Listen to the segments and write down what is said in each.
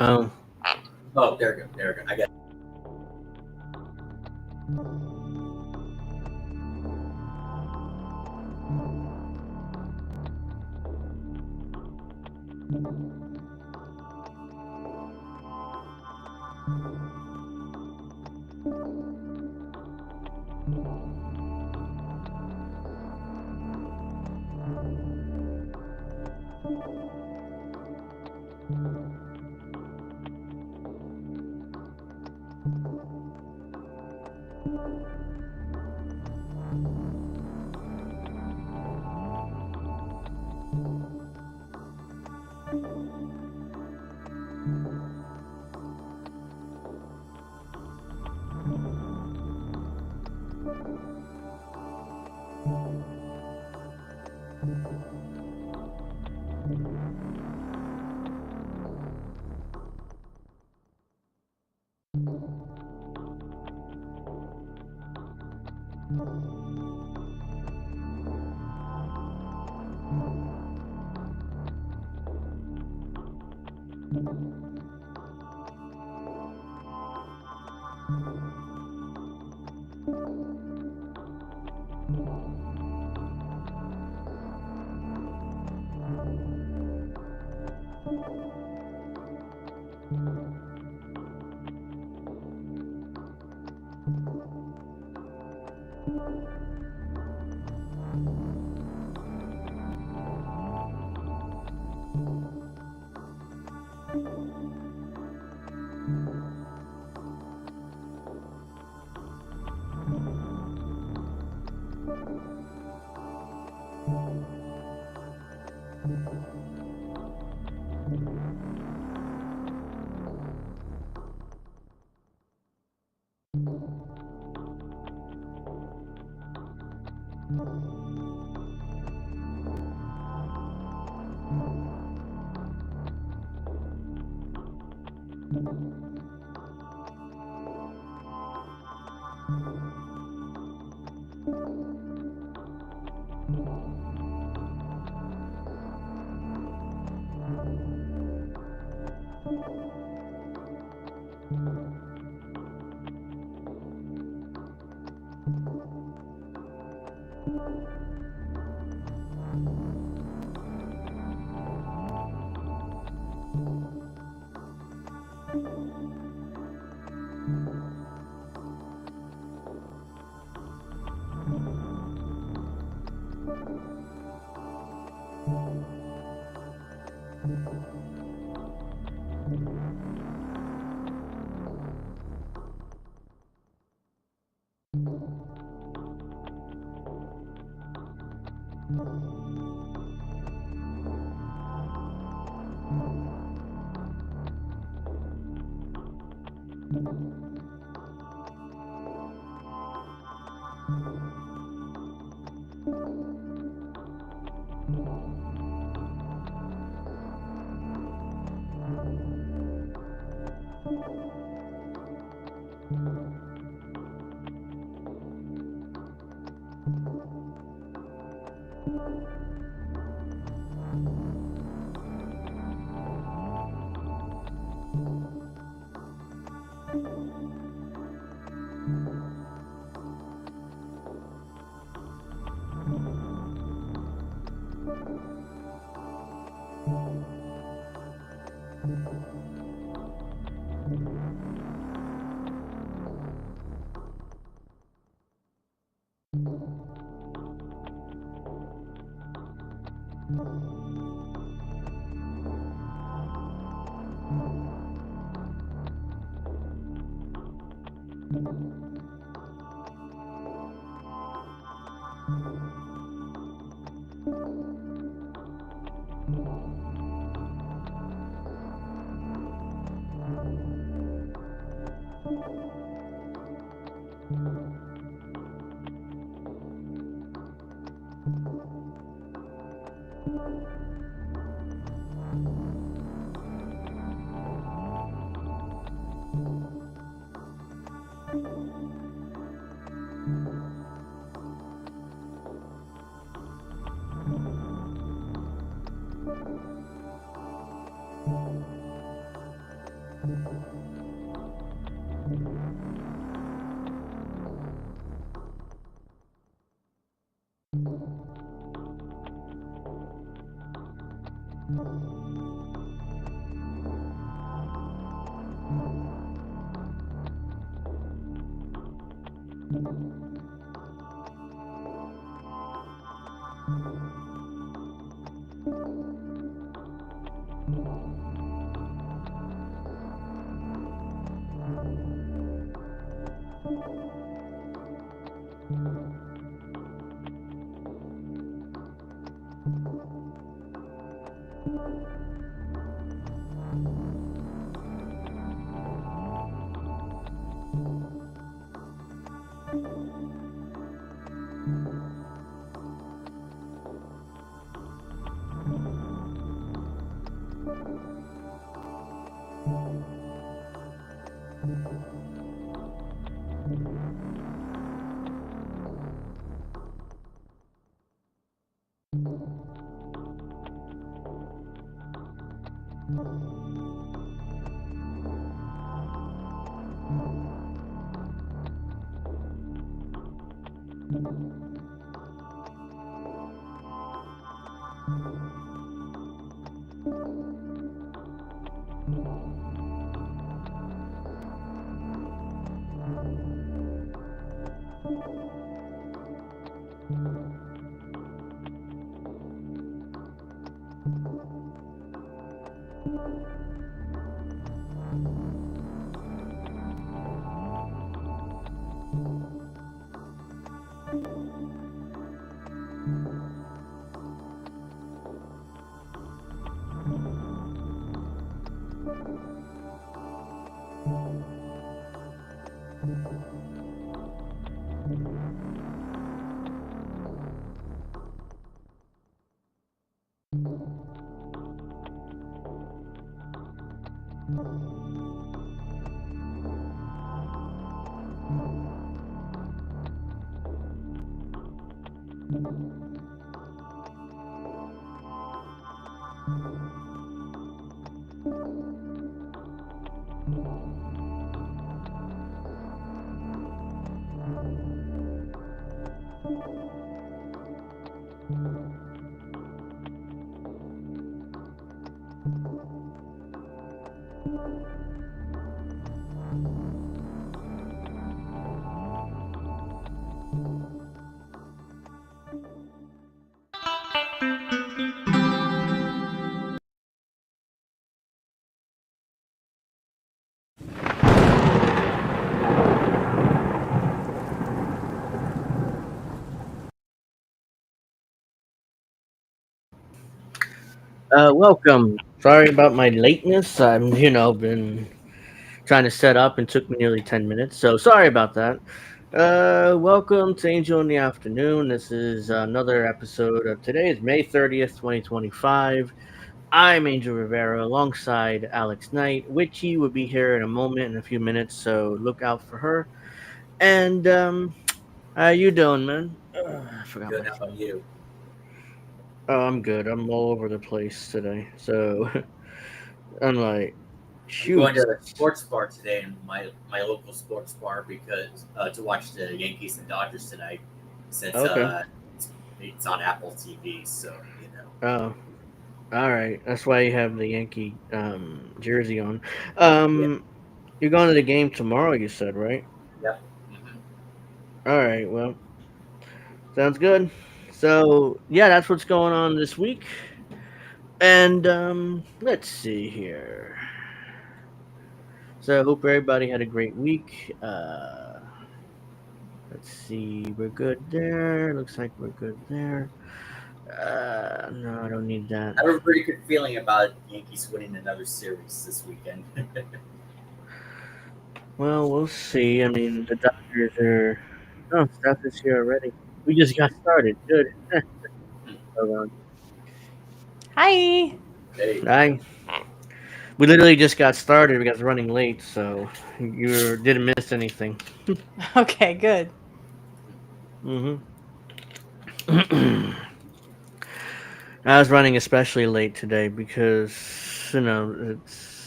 Um, Oh, there we go. There we go. I got. Welcome. Sorry about my lateness. Been trying to set up and took me nearly 10 minutes. So sorry about that. Welcome to Angel in the Afternoon. This is another episode of today is May 30th, 2025. I'm Angel Rivera alongside Alex Knight. Witchy will be here in a moment, in a few minutes, so look out for her. And how you doing, man? I forgot Good. my How about phone. you? Oh, I'm good. I'm all over the place today. So I'm like, I'm going shoot. to the sports bar today in my local sports bar because to watch the Yankees and Dodgers tonight, since Okay. it's on Apple TV. So Oh, all right. That's why you have the Yankee jersey on. yeah, Um, you're going to the game tomorrow. You said, right? yep. Hmm. All right. Well, sounds good. So yeah, that's what's going on this week. And let's see here. So I hope everybody had a great week. Let's see. We're good there. Looks like we're good there. No, I don't need that. I have a pretty good feeling about Yankees winning another series this weekend. Well, we'll see. I mean, the Dodgers are. Oh, Steph is here already. We just got started. Good. Hold on. Hi. Hey, I we literally just got started. We got running late, so you didn't miss anything. Okay, good. hmm I was running especially late today because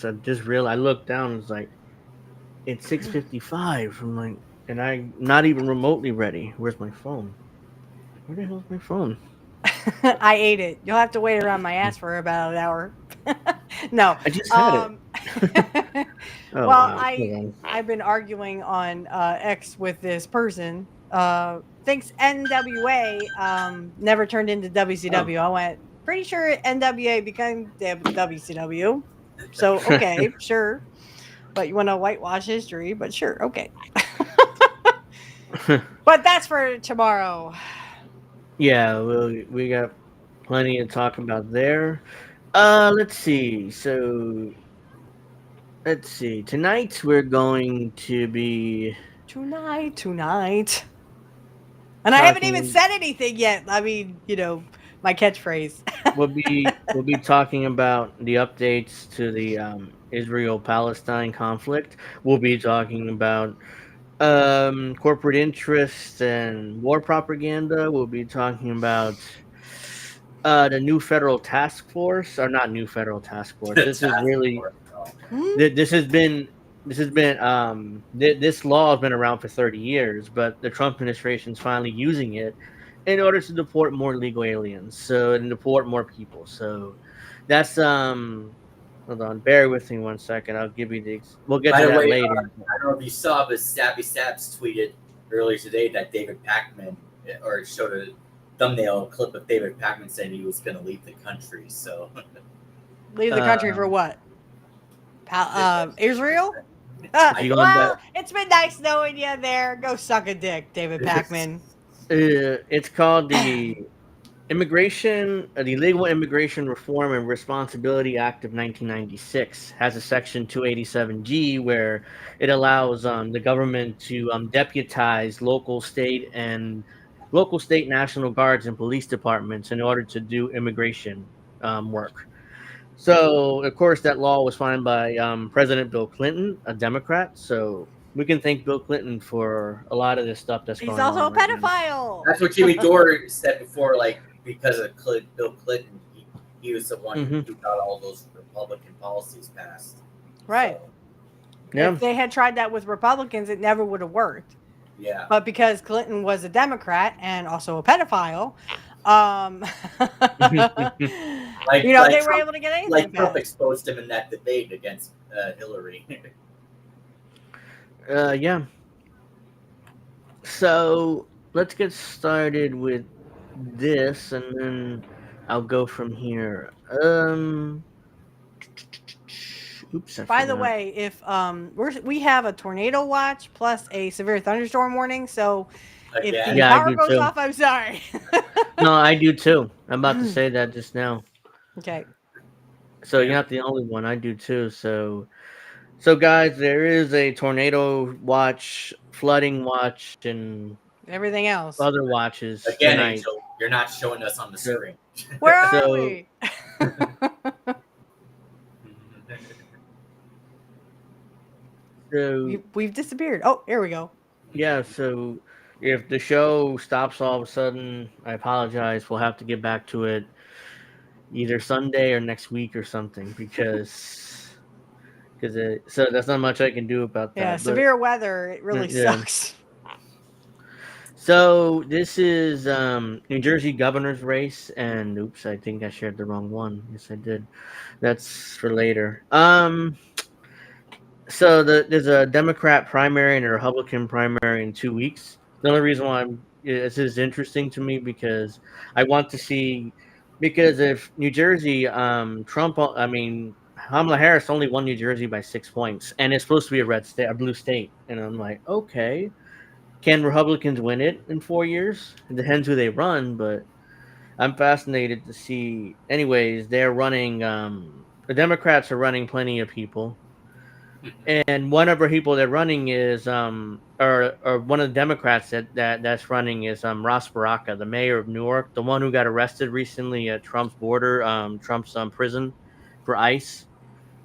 minutes. I just realized. I looked down. It's like it's 6:55. I'm like, and I'm not even remotely ready. Where's my phone? Where the hell's my phone? I ate it. You'll have to wait around my ass for about an hour. No. I just had it. Um Oh well, wow. Hold on. I've been arguing on X with this person. Thinks NWA never turned into Oh, WCW. I went, pretty sure NWA became WCW. So okay, sure. But you want to whitewash history, but sure, okay. But that's for tomorrow. Yeah, we got plenty to talk about there. Let's see. So let's see. Tonight we're going to be Tonight. And I haven't even talking. said anything yet. I mean, my catchphrase. We'll be talking about the updates to the Israel-Palestine conflict. We'll be talking about corporate interests and war propaganda. We'll be talking about the new federal task force, or not new federal task force. This is task really force. Oh man. Hmm? this law has been around for 30 years, but the Trump administration is finally using it in order to deport more legal aliens, so and deport more people. So that's hold on, bear with me 1 second. I'll give you we'll get By to the that way, later. I don't know if you saw, but Stabby Stabs tweeted earlier today that David Pacman, or showed a thumbnail clip of David Pacman saying he was going to leave the country. So, Leave the country for Um, what? Israel? you going back? Well, it's been nice knowing you there. Go suck a dick, David Pacman. It's called the Illegal Immigration Reform and Responsibility Act of 1996 has a section 287G where it allows the government to deputize local, state, national guards and police departments in order to do immigration work. So, of course, that law was signed by President Bill Clinton, a Democrat. So we can thank Bill Clinton for a lot of this stuff that's He's going also on a right now. pedophile. that's what Jimmy Dore said before, like, because of Bill Clinton, he was the one Hmm. who got all those Republican policies passed. Right. So, Yeah. If they had tried that with Republicans, it never would have worked. yeah. But because Clinton was a Democrat and also a pedophile, Like, they were Trump, able to get anything like Trump passed. exposed him in that debate against Hillary. Yeah. So let's get started with this, and then I'll go from here. Oops, I By the forgot. way, if we have a tornado watch plus a severe thunderstorm warning, so if the Again, Yeah, I power do goes too. off, I'm sorry. No, I do too. I'm about to say that just now. Okay. So you're yeah. not the only one. I do too. So guys, there is a tornado watch, flooding watch, and Everything else. other watches Again, tonight. Angel, you're not showing us on the So, screen. Where are so, we? so We've disappeared. Oh, here we go. yeah. So if the show stops all of a sudden, I apologize. We'll have to get back to it either Sunday or next week or something because so there's not much I can do about Yeah, that. But severe weather. It really yeah. sucks. So this is New Jersey governor's race, and oops, I think I shared the wrong one. Yes, I did. That's for later. So there's a Democrat primary and a Republican primary in 2 weeks. The only reason why this is interesting to me because I want to see because if New Jersey, Kamala Harris only won New Jersey by 6 points, and it's supposed to be a red state, a blue state, and I'm like, okay, can Republicans win it in 4 years? It depends who they run, but I'm fascinated to see. Anyways, they're running. The Democrats are running plenty of people, and one of the people they're running is or one of the Democrats that's running is Ross Baraka, the mayor of Newark, the one who got arrested recently at Trump's border, Trump's prison for ICE.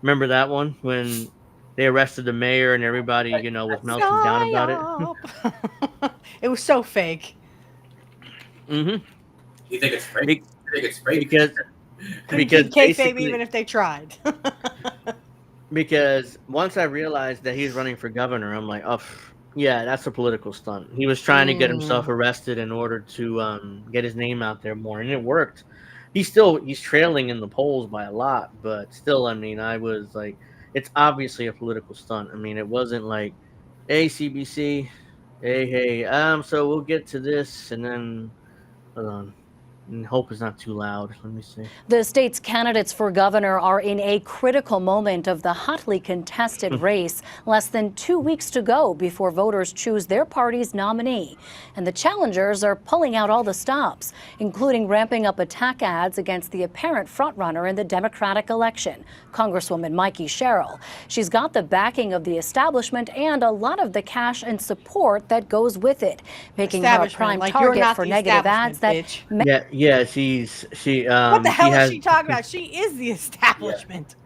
Remember that one when they arrested the mayor and everybody was melting down about it. Psyop. It was so fake. Hmm. You think it's fake? You think it's fake? Because Couldn't because keep kayfabe basically even if they tried. because once I realized that he's running for governor, I'm like, oh, yeah, that's a political stunt. He was trying to get himself arrested in order to get his name out there more, and it worked. He's trailing in the polls by a lot, but still, I mean, I was like, it's obviously a political stunt. I mean, it wasn't like, hey, CBC, hey, so we'll get to this, and then hold on. And hope is not too loud. Let me see. The state's candidates for governor are in a critical moment of the hotly contested race. Less than 2 weeks to go before voters choose their party's nominee. And the challengers are pulling out all the stops, including ramping up attack ads against the apparent frontrunner in the Democratic election, Congresswoman Mikey Sherrill. She's got the backing of the establishment and a lot of the cash and support that goes with it, making her a prime target for negative ads that... Yeah, what the hell is she talking about? She is the establishment.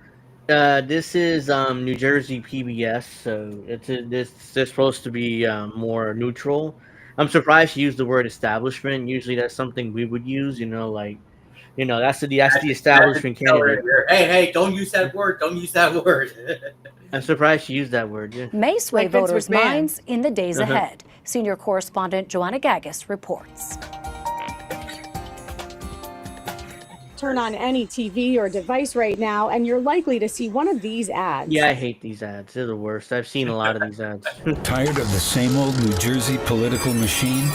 This is New Jersey PBS, so they're supposed to be more neutral. I'm surprised she used the word establishment. Usually that's something we would use, that's the establishment candidate. Hey, don't use that word. Don't use that word. I'm surprised she used that word. Yeah. May sway voters' minds in the days ahead. Senior correspondent Joanna Gagis reports. Turn on any TV or device right now, and you're likely to see one of these ads. Yeah, I hate these ads. They're the worst. I've seen a lot of these ads. Tired of the same old New Jersey political machine?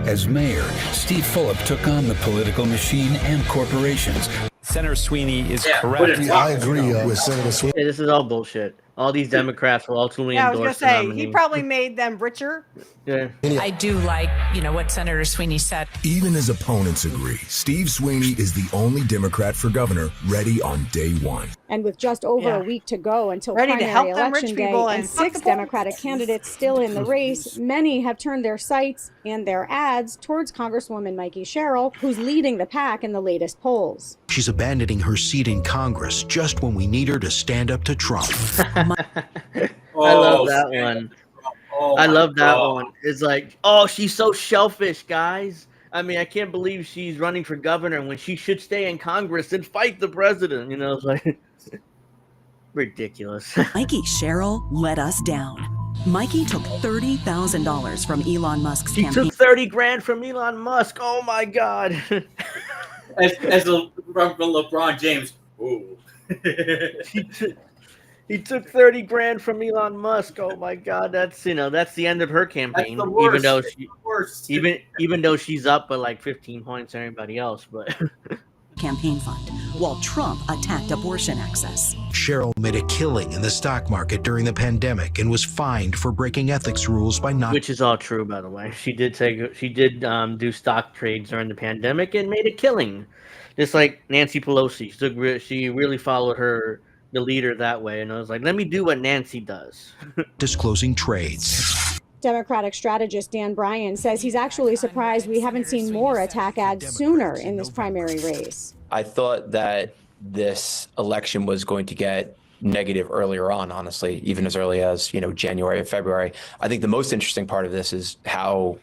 As mayor, Steve Fulop took on the political machine and corporations. Senator Sweeney is correct. I agree with Senator Sweeney. Yeah, this is all bullshit. All these Democrats will ultimately endorse. I was going to say, he probably made them richer. Yeah. I do like, what Senator Sweeney said. Even his opponents agree. Steve Sweeney is the only Democrat for governor ready on day one. And with just over a week to go until ready primary election day and 6 Democratic candidates still in the race, many have turned their sights and their ads towards Congresswoman Mikey Sherrill, who's leading the pack in the latest polls. She's abandoning her seat in Congress just when we need her to stand up to Trump. I love that one. I love that one. It's like, she's so selfish, guys. I mean, I can't believe she's running for governor when she should stay in Congress and fight the president. It's like ridiculous. Mikey Sherrill let us down. Mikey took $30,000 from Elon Musk's campaign. He took $30,000 from Elon Musk. Oh my God. as LeBron James. Ooh. He took $30,000 from Elon Musk. Oh my God, that's the end of her campaign. That's the worst. Even though she's up by like 15 points on everybody else, but campaign fund while Trump attacked abortion access. Sherrill made a killing in the stock market during the pandemic and was fined for breaking ethics rules by not. Which is all true, by the way. She did do stock trades during the pandemic and made a killing, just like Nancy Pelosi. She really followed the leader that way, and I was like, let me do what Nancy does. Disclosing trades. Democratic strategist Dan Bryan says he's actually surprised we haven't seen more attack ads sooner in this primary race. I thought that this election was going to get negative earlier on, honestly, even as early as, January and February. I think the most interesting part of this is how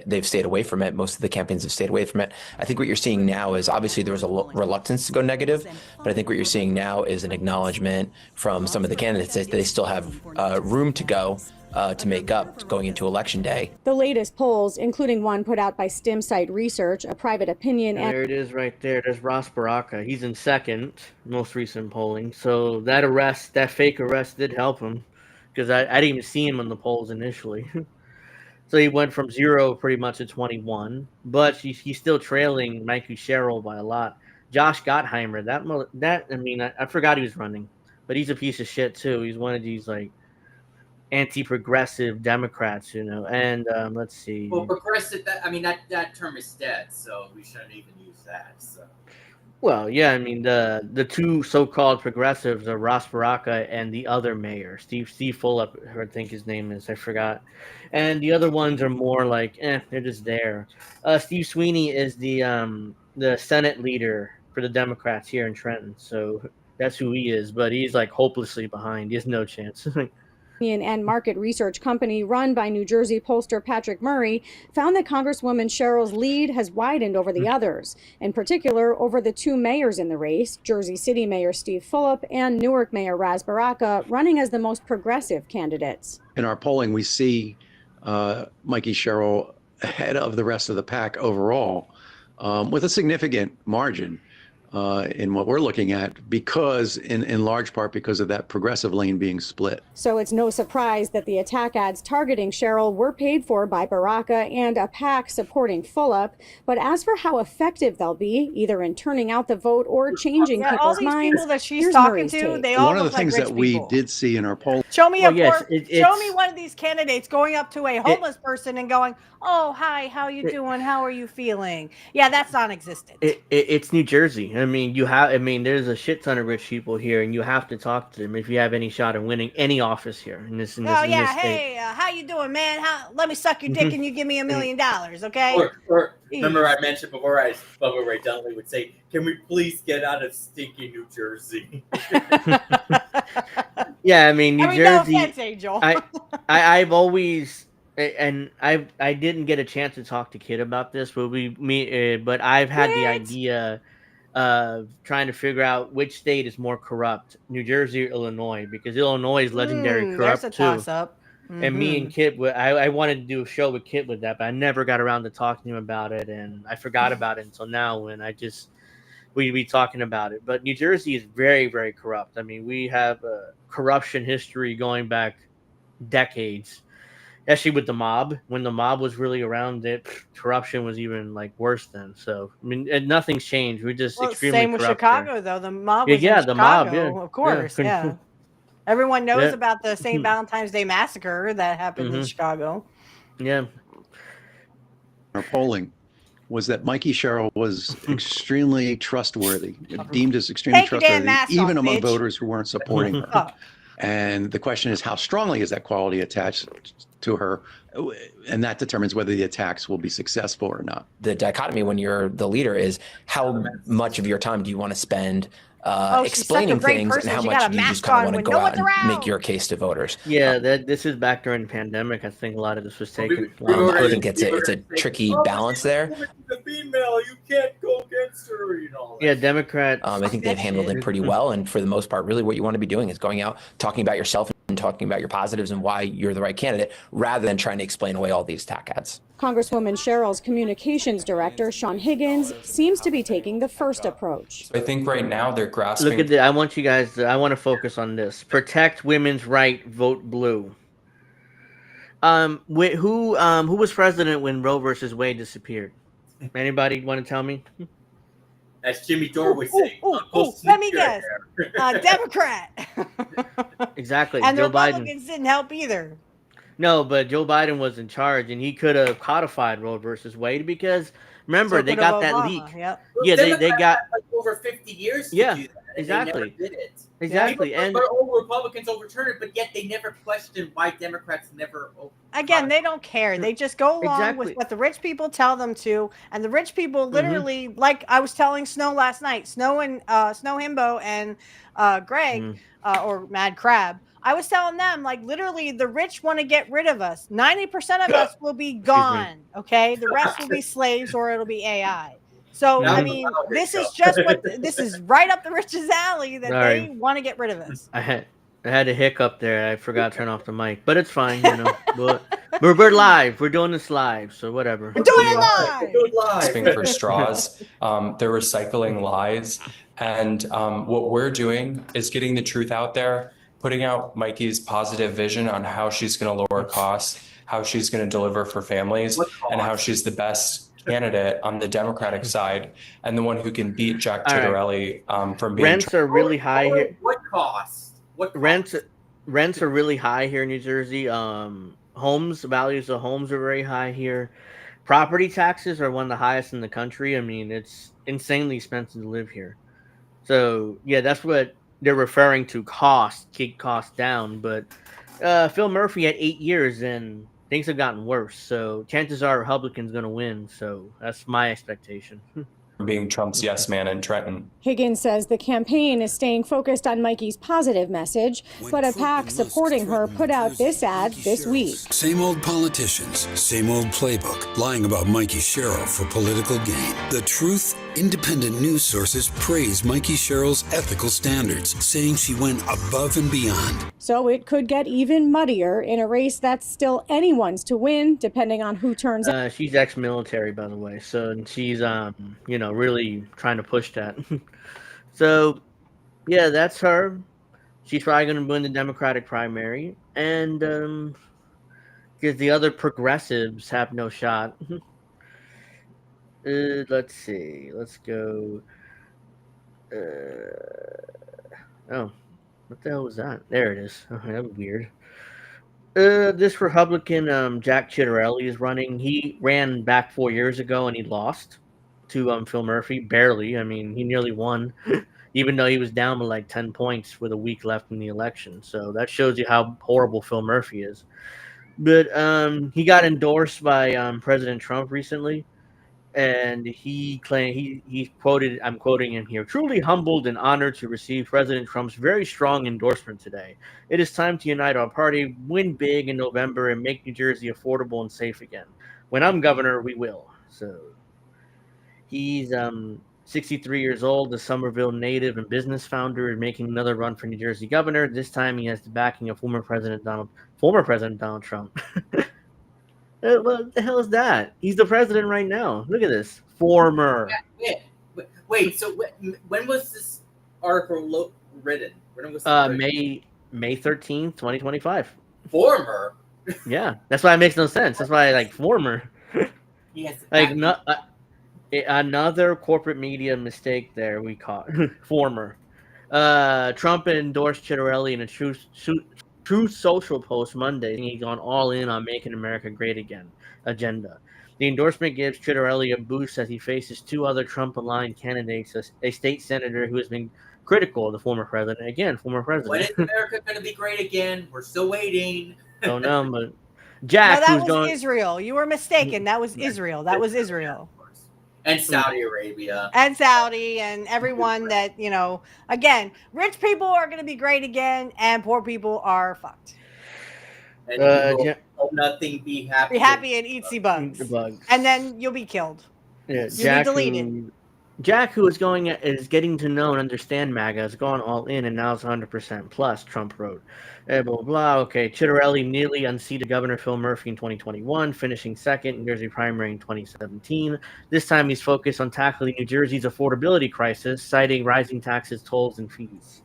they've stayed away from it. Most of the campaigns have stayed away from it. I think what you're seeing now is obviously there was a reluctance to go negative, but I think what you're seeing now is an acknowledgement from some of the candidates that they still have room to go to make up going into Election Day. The latest polls, including one put out by StimSite Research, a private opinion. There it is right there. There's Ross Baraka. He's in second, most recent polling. So that fake arrest did help him, because I didn't even see him in the polls initially. So he went from 0 pretty much to 21, but he's still trailing Mikey Sherrill by a lot. Josh Gottheimer, I forgot he was running, but he's a piece of shit too. He's one of these like anti-progressive Democrats, And let's see. Well, progressive. That term is dead, so we shouldn't even use that. So. Well, yeah, the two so-called progressives are Ross Baraka and the other mayor, Steve Fulop, I think his name is. I forgot. And the other ones are more like, they're just there. Steve Sweeney is the Senate leader for the Democrats here in Trenton, so that's who he is. But he's like hopelessly behind. He has no chance. and market research company run by New Jersey pollster Patrick Murray found that Congresswoman Cheryl's lead has widened over the others, in particular over the two mayors in the race, Jersey City Mayor Steve Fulop and Newark Mayor Ras Baraka, running as the most progressive candidates. In our polling, we see Mikey Sherrill ahead of the rest of the pack overall, with a significant margin in what we're looking at, because in large part because of that progressive lane being split. So it's no surprise that the attack ads targeting Sherrill were paid for by Baraka and a PAC supporting Fulop. But as for how effective they'll be, either in turning out the vote or changing all people's these minds, people that she's here's talking Murray's to, take. they all One of look the things like rich that we people. did see in our poll. Show me Well, a yes, show me one of these candidates going up to a homeless person and going, "Oh, hi, how you doing? How are you feeling?" Yeah, that's non-existent. It's New Jersey. I mean, there's a shit ton of rich people here, and you have to talk to them if you have any shot of winning any office here in this state. Hey, how you doing, man? Let me suck your dick and you give me $1 million, okay? Or remember I mentioned before, Bubba Ray Donnelly would say, "Can we please get out of stinky New Jersey?" Yeah, I mean, New Jersey. No offense, Angel. I've always, and I didn't get a chance to talk to Kid about this, but but I've had the idea of trying to figure out which state is more corrupt, New Jersey or Illinois, because Illinois is legendary corrupt there's a too. toss-up. And me and Kit, I wanted to do a show with Kit with that, but I never got around to talking to him about it, and I forgot about it until now when we'd be talking about it. But New Jersey is very, very corrupt. I mean, we have a corruption history going back decades, especially with the mob. When the mob was really around, corruption was even like worse then. So I mean, nothing's changed. We're just extremely same with corrupt Chicago, here. though. The mob was the in Chicago, mob, yeah, of course, yeah. Everyone knows about the St. Valentine's Day massacre that happened in Chicago. Yeah. Our polling was that Mikey Sherrill was extremely trustworthy, deemed as extremely trustworthy, even among voters who weren't supporting her. And the question is, how strongly is that quality attached to her? And that determines whether the attacks will be successful or not. The dichotomy when you're the leader is how much of your time do you want to spend explaining things, and how much do you just kind of want to go out and make your case to voters? Yeah, this is back during the pandemic. I think a lot of this was taken. I think it's a tricky balance there. The female, you can't go against her, you know. Yeah, Democrats. I think they've handled it pretty well, and for the most part, really, what you want to be doing is going out, talking about yourself, and talking about your positives and why you're the right candidate, rather than trying to explain away all these attack ads. Congresswoman Sherrill's communications director, Sean Higgins, seems to be taking the first approach. So I think right now they're grasping. Look at this. I want you guys I want to focus on this. Protect women's right, vote blue. Who was president when Roe versus Wade disappeared? Anybody want to tell me? As Jimmy Dore would say. Let me guess. Democrat. Exactly. And Joe the Republicans didn't help either. No, but Joe Biden was in charge, and he could have codified Roe versus Wade, because remember, they got that leak. Yep. Yeah, they got like over 50 years to yeah, do that. Exactly. They never did it. Exactly. And all Republicans overturned it, but yet they never questioned why Democrats never. Again, they don't care. They just go along with what the rich people tell them to, and the rich people literally, like I was telling Snow last night, Snow Himbo and Greg or Mad Crab. I was telling them, like, literally, the rich want to get rid of us. 90% of us will be gone. Okay, the rest will be slaves, or it'll be AI. So I mean, this is just this is right up the rich's alley that they want to get rid of us. I had a hiccup there. I forgot to turn off the mic, but it's fine. You know, we're live. We're doing this live, so whatever. We're doing it live. Grasping for straws. They're recycling lies, and what we're doing is getting the truth out there, putting out Mikey's positive vision on how she's going to lower costs, how she's going to deliver for families, and how she's the best candidate on the Democratic side, and the one who can beat Jack Ciattarelli from being. Rents are really high here. What cost? Rents are really high here in New Jersey. Values of homes are very high here. Property taxes are one of the highest in the country. I mean, it's insanely expensive to live here. So yeah, that's what they're referring to. Kick costs down. But Phil Murphy had 8 years, and things have gotten worse. So chances are Republicans going to win. So that's my expectation. being Trump's yes man in Trenton. Higgins says the campaign is staying focused on Mikey's positive message, but a PAC supporting her put out this ad this week. Same old politicians, same old playbook, lying about Mikey Sherrill for political gain. The Truth independent news sources praise Mikey Sherrill's ethical standards, saying she went above and beyond. So it could get even muddier in a race that's still anyone's to win, depending on who turns out. She's ex-military, by the way, so she's really trying to push that. So, yeah, that's her. She's probably going to win the Democratic primary, and because the other progressives have no shot. Let's see. Let's go. Oh, what the hell was that? There it is. Oh, that was weird. This Republican, Jack Ciattarelli, is running. He ran back 4 years ago, and he lost to Phil Murphy, barely. I mean, he nearly won, even though he was down by like 10 points with a week left in the election. So that shows you how horrible Phil Murphy is. But he got endorsed by President Trump recently, and he claimed he quoted, I'm quoting him here, "Truly humbled and honored to receive President Trump's very strong endorsement today. It is time to unite our party, win big in November, and make New Jersey affordable and safe again. When I'm governor, we will." So he's 63 years old, a Somerville native and business founder, and making another run for New Jersey governor. This time he has the backing of former President Donald Trump. What the hell is that? He's the president right now. Look at this. Former. Wait, so when was this article written? When was May 13th, 2025. Former? Yeah, that's why it makes no sense. That's why I like former. Yes. Like another corporate media mistake there we caught. Former. Trump endorsed Ciattarelli in a Truth Social post Monday, saying he's gone all in on Making America Great Again agenda. The endorsement gives Ciattarelli a boost as he faces two other Trump-aligned candidates, a state senator who has been critical of the former president. Again, former president. When is America going to be great again? We're still waiting. Don't know, but Jack, no, that was Israel. You were mistaken. That was Israel. That was Israel. And Saudi Arabia. And Saudi and everyone that, again, rich people are going to be great again and poor people are fucked. And nothing, be happy. Be happy and eat the bugs. And then you'll be killed. Yeah, you'll be deleted. Jack, who is getting to know and understand MAGA, has gone all in and now is 100% plus, Trump wrote. Blah, blah, blah. Okay, Ciattarelli nearly unseated Governor Phil Murphy in 2021, finishing second in New Jersey primary in 2017. This time he's focused on tackling New Jersey's affordability crisis, citing rising taxes, tolls, and fees.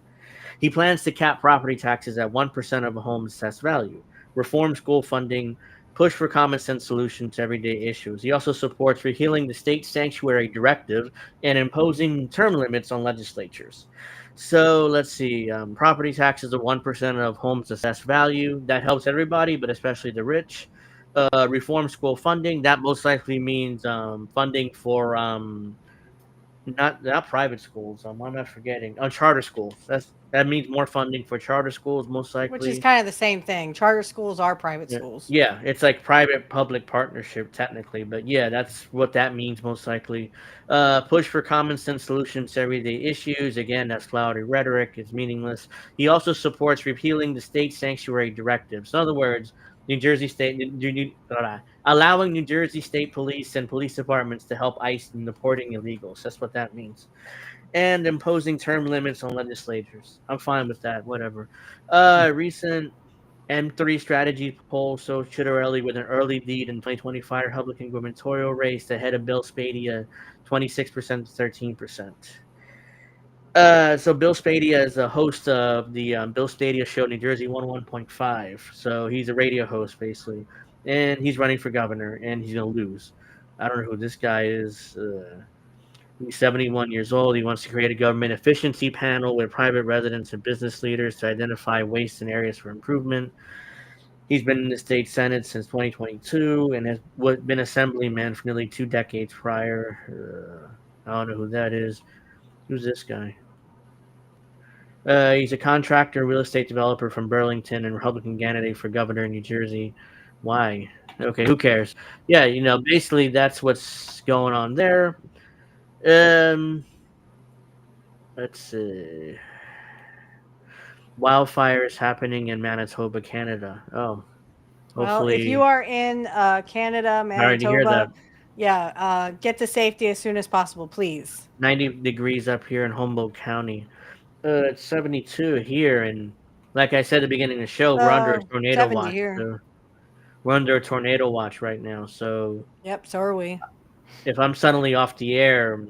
He plans to cap property taxes at 1% of a home's assessed value, reform school funding, push for common sense solutions to everyday issues. He also supports repealing the state sanctuary directive and imposing term limits on legislatures. So let's see. Property taxes are 1% of homes' assessed value. That helps everybody, but especially the rich. Reform school funding. That most likely means funding for not private schools. Why am I forgetting? Charter schools. That means more funding for charter schools, most likely. Which is kind of the same thing. Charter schools are private schools. Yeah, it's like private-public partnership, technically. But yeah, that's what that means, most likely. Push for common sense solutions to everyday issues. Again, that's flowery rhetoric. It's meaningless. He also supports repealing the state sanctuary directives. In other words, New Jersey State, allowing New Jersey State Police and police departments to help ICE in deporting illegals. That's what that means. And imposing term limits on legislatures. I'm fine with that, whatever. Recent M3 strategy poll shows Ciattarelli with an early lead in 2025 Republican gubernatorial race ahead of Bill Spadea, 26% to 13%. So Bill Spadea is a host of the Bill Spadea Show, New Jersey 101.5. So he's a radio host, basically. And he's running for governor, and he's going to lose. I don't know who this guy is. He's 71 years old. He wants to create a government efficiency panel with private residents and business leaders to identify waste and areas for improvement. He's been in the state Senate since 2022 and has been assemblyman for nearly 2 decades prior. I don't know who that is. Who's this guy? He's a contractor, real estate developer from Burlington and Republican candidate for governor in New Jersey. Why? Okay, who cares? Yeah, basically that's what's going on there. Let's see. Wildfires happening in Manitoba, Canada. Oh, well, if you hopefully. are in Canada, Sorry to hear that. Manitoba, yeah, get to safety as soon as possible, please. 90 degrees up here in Humboldt County. It's 72 here, and like I said at the beginning of the show, we're under a Oh, tornado 70 watch. here. So we're under a tornado watch right now. So Yep, so are we. if I'm suddenly off the air,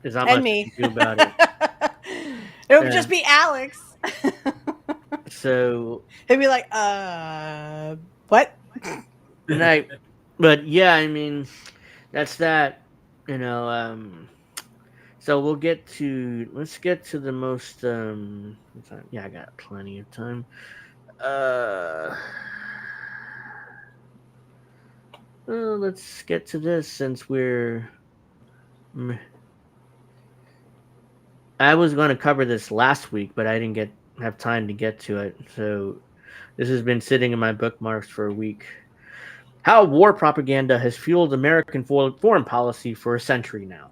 there's not And much I me. can do about it. It would just be Alex. So he'd be like, what? But yeah, I mean, that's that. You know, so let's get to the most yeah, I got plenty of time. Let's get to this since I was going to cover this last week, but I didn't have time to get to it. So this has been sitting in my bookmarks for a week. How war propaganda has fueled American foreign policy for a century now.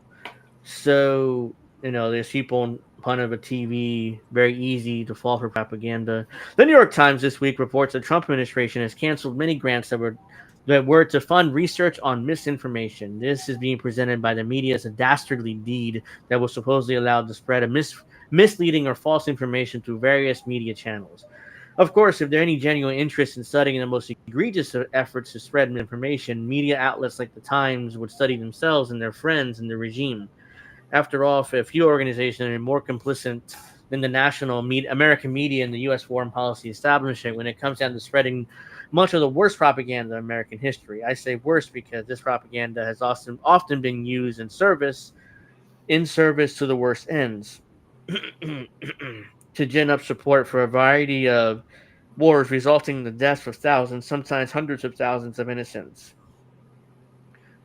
So, there's people in front of a TV, very easy to fall for propaganda. The New York Times this week reports the Trump administration has canceled many grants that were to fund research on misinformation. This is being presented by the media as a dastardly deed that was supposedly allowed the spread of misleading or false information through various media channels. Of course, if there any genuine interest in studying the most egregious efforts to spread information, media outlets like the Times would study themselves and their friends and the regime. After all, if a few organizations are more complicit than the national American media and the U.S. foreign policy establishment when it comes down to spreading much of the worst propaganda in American history. I say worst because this propaganda has often been used in service to the worst ends. To gin up support for a variety of wars resulting in the deaths of thousands, sometimes hundreds of thousands of innocents.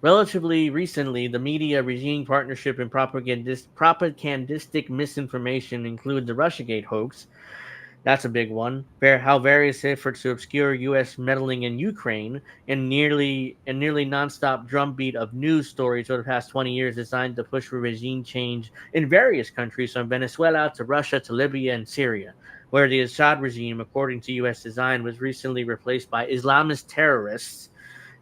Relatively recently, the media regime partnership and propagandistic misinformation include the Russiagate hoax. That's a big one. How various efforts to obscure U.S. meddling in Ukraine and nearly nonstop drumbeat of news stories over the past 20 years designed to push for regime change in various countries, from Venezuela to Russia to Libya and Syria, where the Assad regime, according to U.S. design, was recently replaced by Islamist terrorists.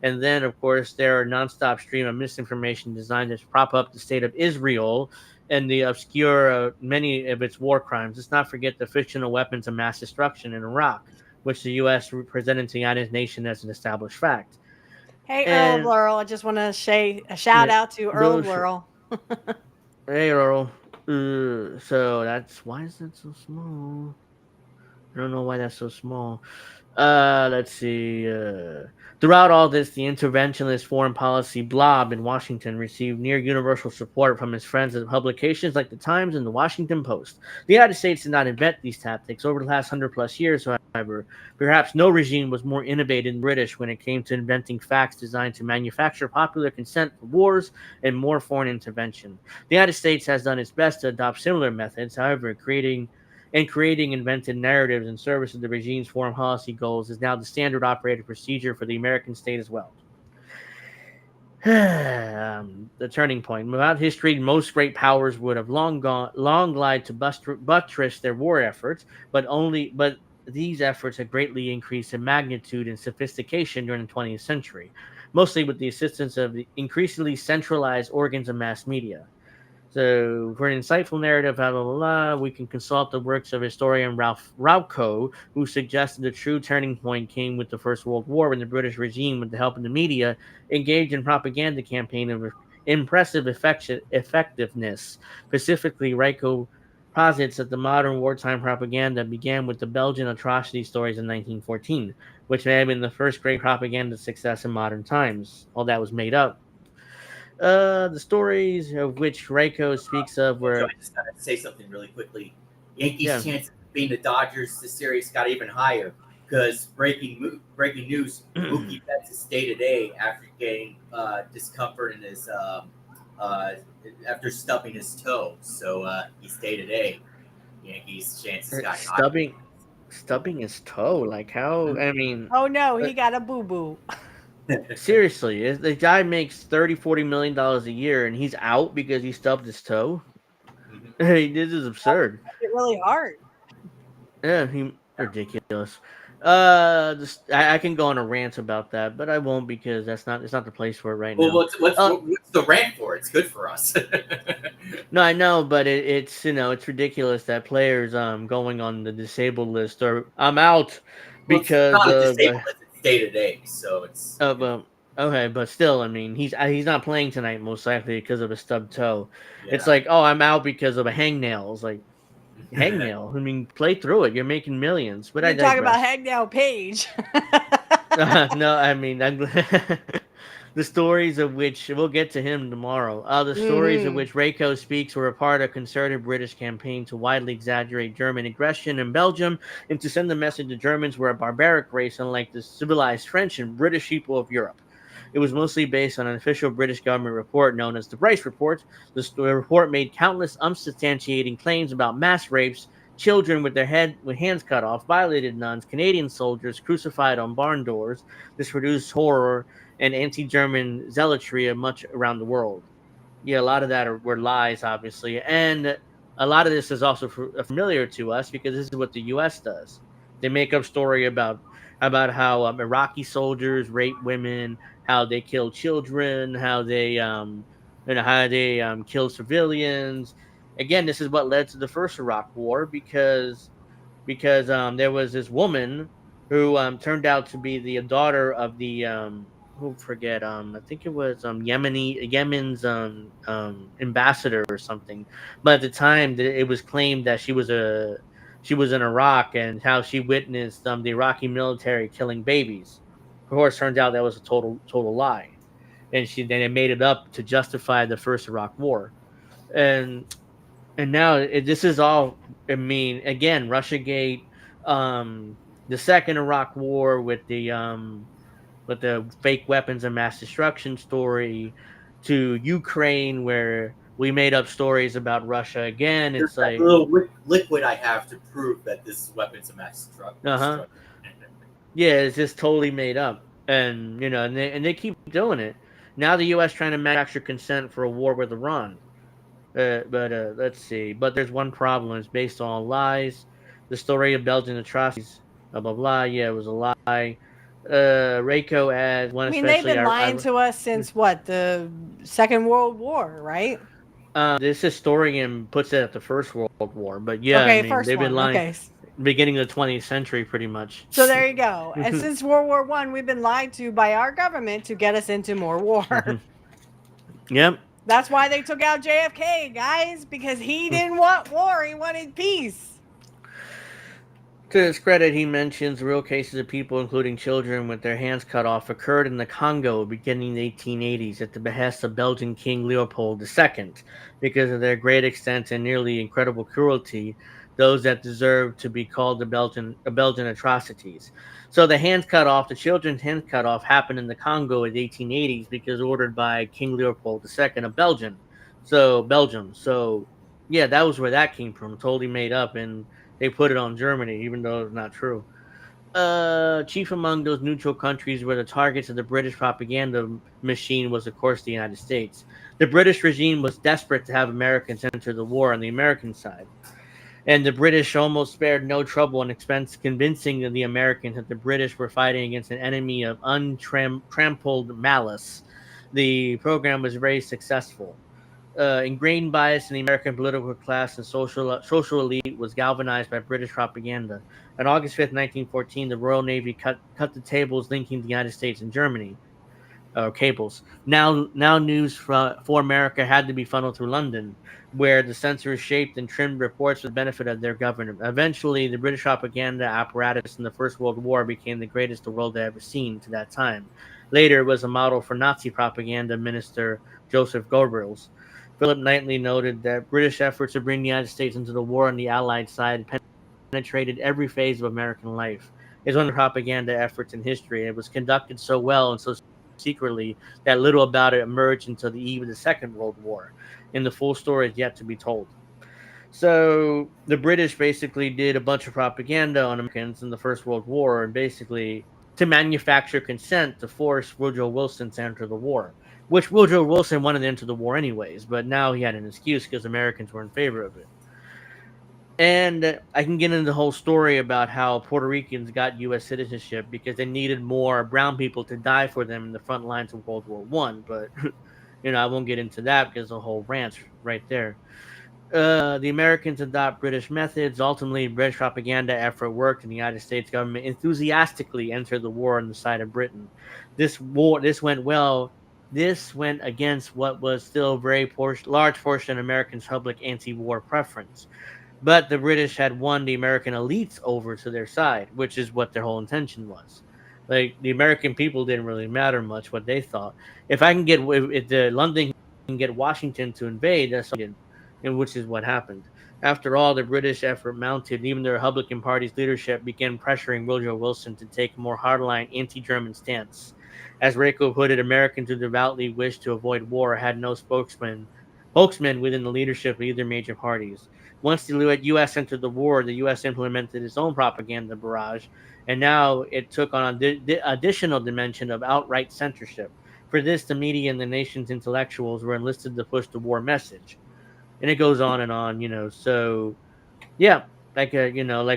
And then, of course, there are nonstop stream of misinformation designed to prop up the state of Israel and the obscure many of its war crimes. Let's not forget the fictional weapons of mass destruction in Iraq, which the U.S. presented to the United Nations as an established fact. Hey, Earl of Laurel, I just want to say a shout out to Earl of Laurel. Hey, Earl. So why is that so small? I don't know why that's so small. Let's see. Throughout all this, the interventionist foreign policy blob in Washington received near universal support from his friends at publications like the Times and the Washington Post. The United States did not invent these tactics. Over the last 100+ years, however, perhaps no regime was more innovative than British when it came to inventing facts designed to manufacture popular consent for wars and more foreign intervention. The United States has done its best to adopt similar methods, however, creating invented narratives in service of the regime's foreign policy goals is now the standard operating procedure for the American state as well. The turning point. Without history, most great powers would have long lied to buttress their war efforts, but these efforts have greatly increased in magnitude and sophistication during the 20th century, mostly with the assistance of the increasingly centralized organs of mass media. So, for an insightful narrative, blah, blah, blah, we can consult the works of historian Ralph Rauco, who suggested the true turning point came with the First World War when the British regime, with the help of the media, engaged in propaganda campaign of impressive effectiveness. Specifically, Rauco posits that the modern wartime propaganda began with the Belgian atrocity stories in 1914, which may have been the first great propaganda success in modern times. All that was made up. The stories of which Reiko speaks of were. I just gotta say something really quickly. Yankees' chance of beating the Dodgers this series got even higher because breaking news: Mookie Betts is day to day after getting discomfort in his after stubbing his toe. So he's day to day. Yankees' chances got higher. Stubbing his toe, like how? I mean, oh no, he got a boo boo. Seriously, the guy makes $30-40 million a year, and he's out because he stubbed his toe. Hey, this is absurd. It's really hard. Yeah, ridiculous. I can go on a rant about that, but I won't because it's not the place for it right well, now. what's the rant for? It's good for us. No, I know, but it's it's ridiculous that players going on the disabled list or I'm out because it's not a of disabled list, it's day to day, so it's well, okay, but still, I mean, he's not playing tonight most likely because of a stubbed toe. yeah. It's like, oh, I'm out because of a hangnail. It's like hangnail. I mean, play through it. You're making millions. But You're I digress. talking about Hangnail Page. No, I mean, the stories of which we'll get to him tomorrow. The stories of which Reiko speaks were a part of a concerted British campaign to widely exaggerate German aggression in Belgium and to send the message that Germans were a barbaric race, unlike the civilized French and British people of Europe. It was mostly based on an official British government report known as the Bryce Report. The report made countless unsubstantiating claims about mass rapes, children with hands cut off, violated nuns, Canadian soldiers crucified on barn doors. This produced horror and anti-German zealotry much around the world. Yeah, a lot of that were lies, obviously, and a lot of this is also familiar to us because this is what the U.S. does. They make up story about how Iraqi soldiers rape women, how they kill children, how they kill civilians. Again, this is what led to the first Iraq War because there was this woman who turned out to be the daughter of the who forget I think it was Yemen's ambassador or something. But at the time, it was claimed that she was in Iraq and how she witnessed the Iraqi military killing babies. Of course, turns out that was a total lie, and they made it up to justify the first Iraq War. And now this is all. I mean, again, RussiaGate, the second Iraq War with the fake weapons of mass destruction story, to Ukraine where we made up stories about Russia again. There's it's that like little liquid I have to prove that this is weapons of mass destruction. Yeah, it's just totally made up, and they keep doing it. Now the U.S. trying to manufacture consent for a war with Iran. But let's see. But there's one problem. It's based on lies. The story of Belgian atrocities. Blah blah blah. Yeah, it was a lie. Reiko adds one. I mean, they've been lying to us since what, the Second World War, right? This historian puts it at the First World War, but yeah, okay, I mean, they've been lying. Beginning of the 20th century, pretty much. So there you go. And since World War I, we've been lied to by our government to get us into more war. Yep. That's why they took out JFK, guys, because he didn't want war. He wanted peace. To his credit, he mentions real cases of people, including children, with their hands cut off occurred in the Congo beginning in the 1880s at the behest of Belgian King Leopold II. Because of their great extent and nearly incredible cruelty, those that deserve to be called the Belgian atrocities. So the the children's hands cut off happened in the Congo in the 1880s because ordered by King Leopold II of Belgium. So yeah, that was where that came from. Totally made up, and they put it on Germany, even though it's not true. Chief among those neutral countries where the targets of the British propaganda machine was, of course, the United States. The British regime was desperate to have Americans enter the war on the American side. And the British almost spared no trouble and expense convincing the Americans that the British were fighting against an enemy of untrampled malice. The program was very successful. Ingrained bias in the American political class and social elite was galvanized by British propaganda. On August 5th, 1914, the Royal Navy cut the tables linking the United States and Germany. Cables. Now news for America had to be funneled through London, where the censors shaped and trimmed reports for the benefit of their government. Eventually, the British propaganda apparatus in the First World War became the greatest the world had ever seen to that time. Later, it was a model for Nazi propaganda minister Joseph Goebbels. Philip Knightley noted that British efforts to bring the United States into the war on the Allied side penetrated every phase of American life. It's one of the propaganda efforts in history. It was conducted so well and so secretly that little about it emerged until the eve of the Second World War, and the full story is yet to be told. So the British basically did a bunch of propaganda on Americans in the First World War, and basically to manufacture consent to force Woodrow Wilson to enter the war, which Woodrow Wilson wanted to enter the war anyways, but now he had an excuse because Americans were in favor of it. And I can get into the whole story about how Puerto Ricans got U.S. citizenship because they needed more brown people to die for them in the front lines of World War One. But I won't get into that because the whole rant's right there. The Americans adopt British methods. Ultimately, British propaganda effort worked, and the United States government enthusiastically entered the war on the side of Britain. This went well. This went against what was still a very large portion of Americans' public anti-war preference. But the British had won the American elites over to their side, which is what their whole intention was. Like, the American people didn't really matter much what they thought. If I can get if the London can get Washington to invade, that's all, and which is what happened. After all, the British effort mounted. Even the Republican Party's leadership began pressuring Woodrow Wilson to take a more hardline anti-German stance. As Rako put it, Americans who devoutly wished to avoid war had no spokesman within the leadership of either major parties. Once the U.S. entered the war, the U.S. implemented its own propaganda barrage, and now it took on an additional dimension of outright censorship. For this, the media and the nation's intellectuals were enlisted to push the war message. And it goes on and on, So, yeah, like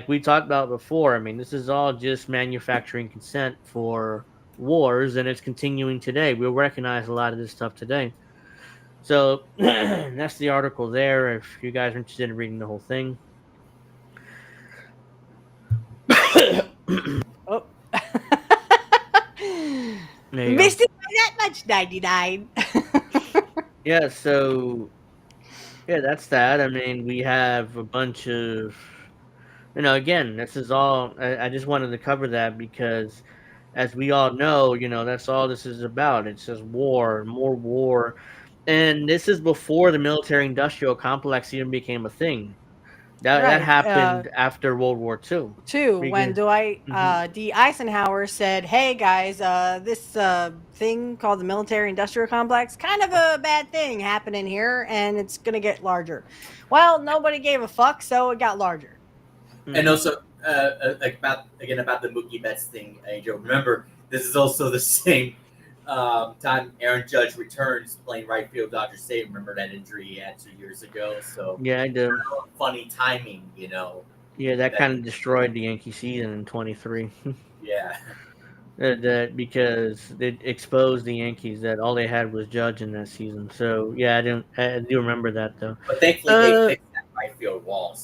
we talked about before. I mean, this is all just manufacturing consent for wars, and it's continuing today. We'll recognize a lot of this stuff today. So that's the article there. If you guys are interested in reading the whole thing. Oh. Missed it by that much, 99. Yeah, so that's that. I mean, we have a bunch of again, this is all I just wanted to cover that because as we all know, that's all this is about. It's just war, more war. And this is before the military industrial complex even became a thing. That happened after World War II. When Dwight D. Eisenhower said, "Hey guys, this thing called the military-industrial complex, kind of a bad thing happening here, and it's gonna get larger." Well, nobody gave a fuck, so it got larger. And also, about the Mookie Betts thing, Angel. Remember, this is also the same time Aaron Judge returns playing right field Dodger Stadium. Remember that injury he had 2 years ago? So yeah, I do. Funny timing, Yeah, that kind of destroyed the Yankee season in 23. Yeah. That because it exposed the Yankees that all they had was Judge in that season. So yeah, I do remember that though. But thankfully they fixed that right field wall,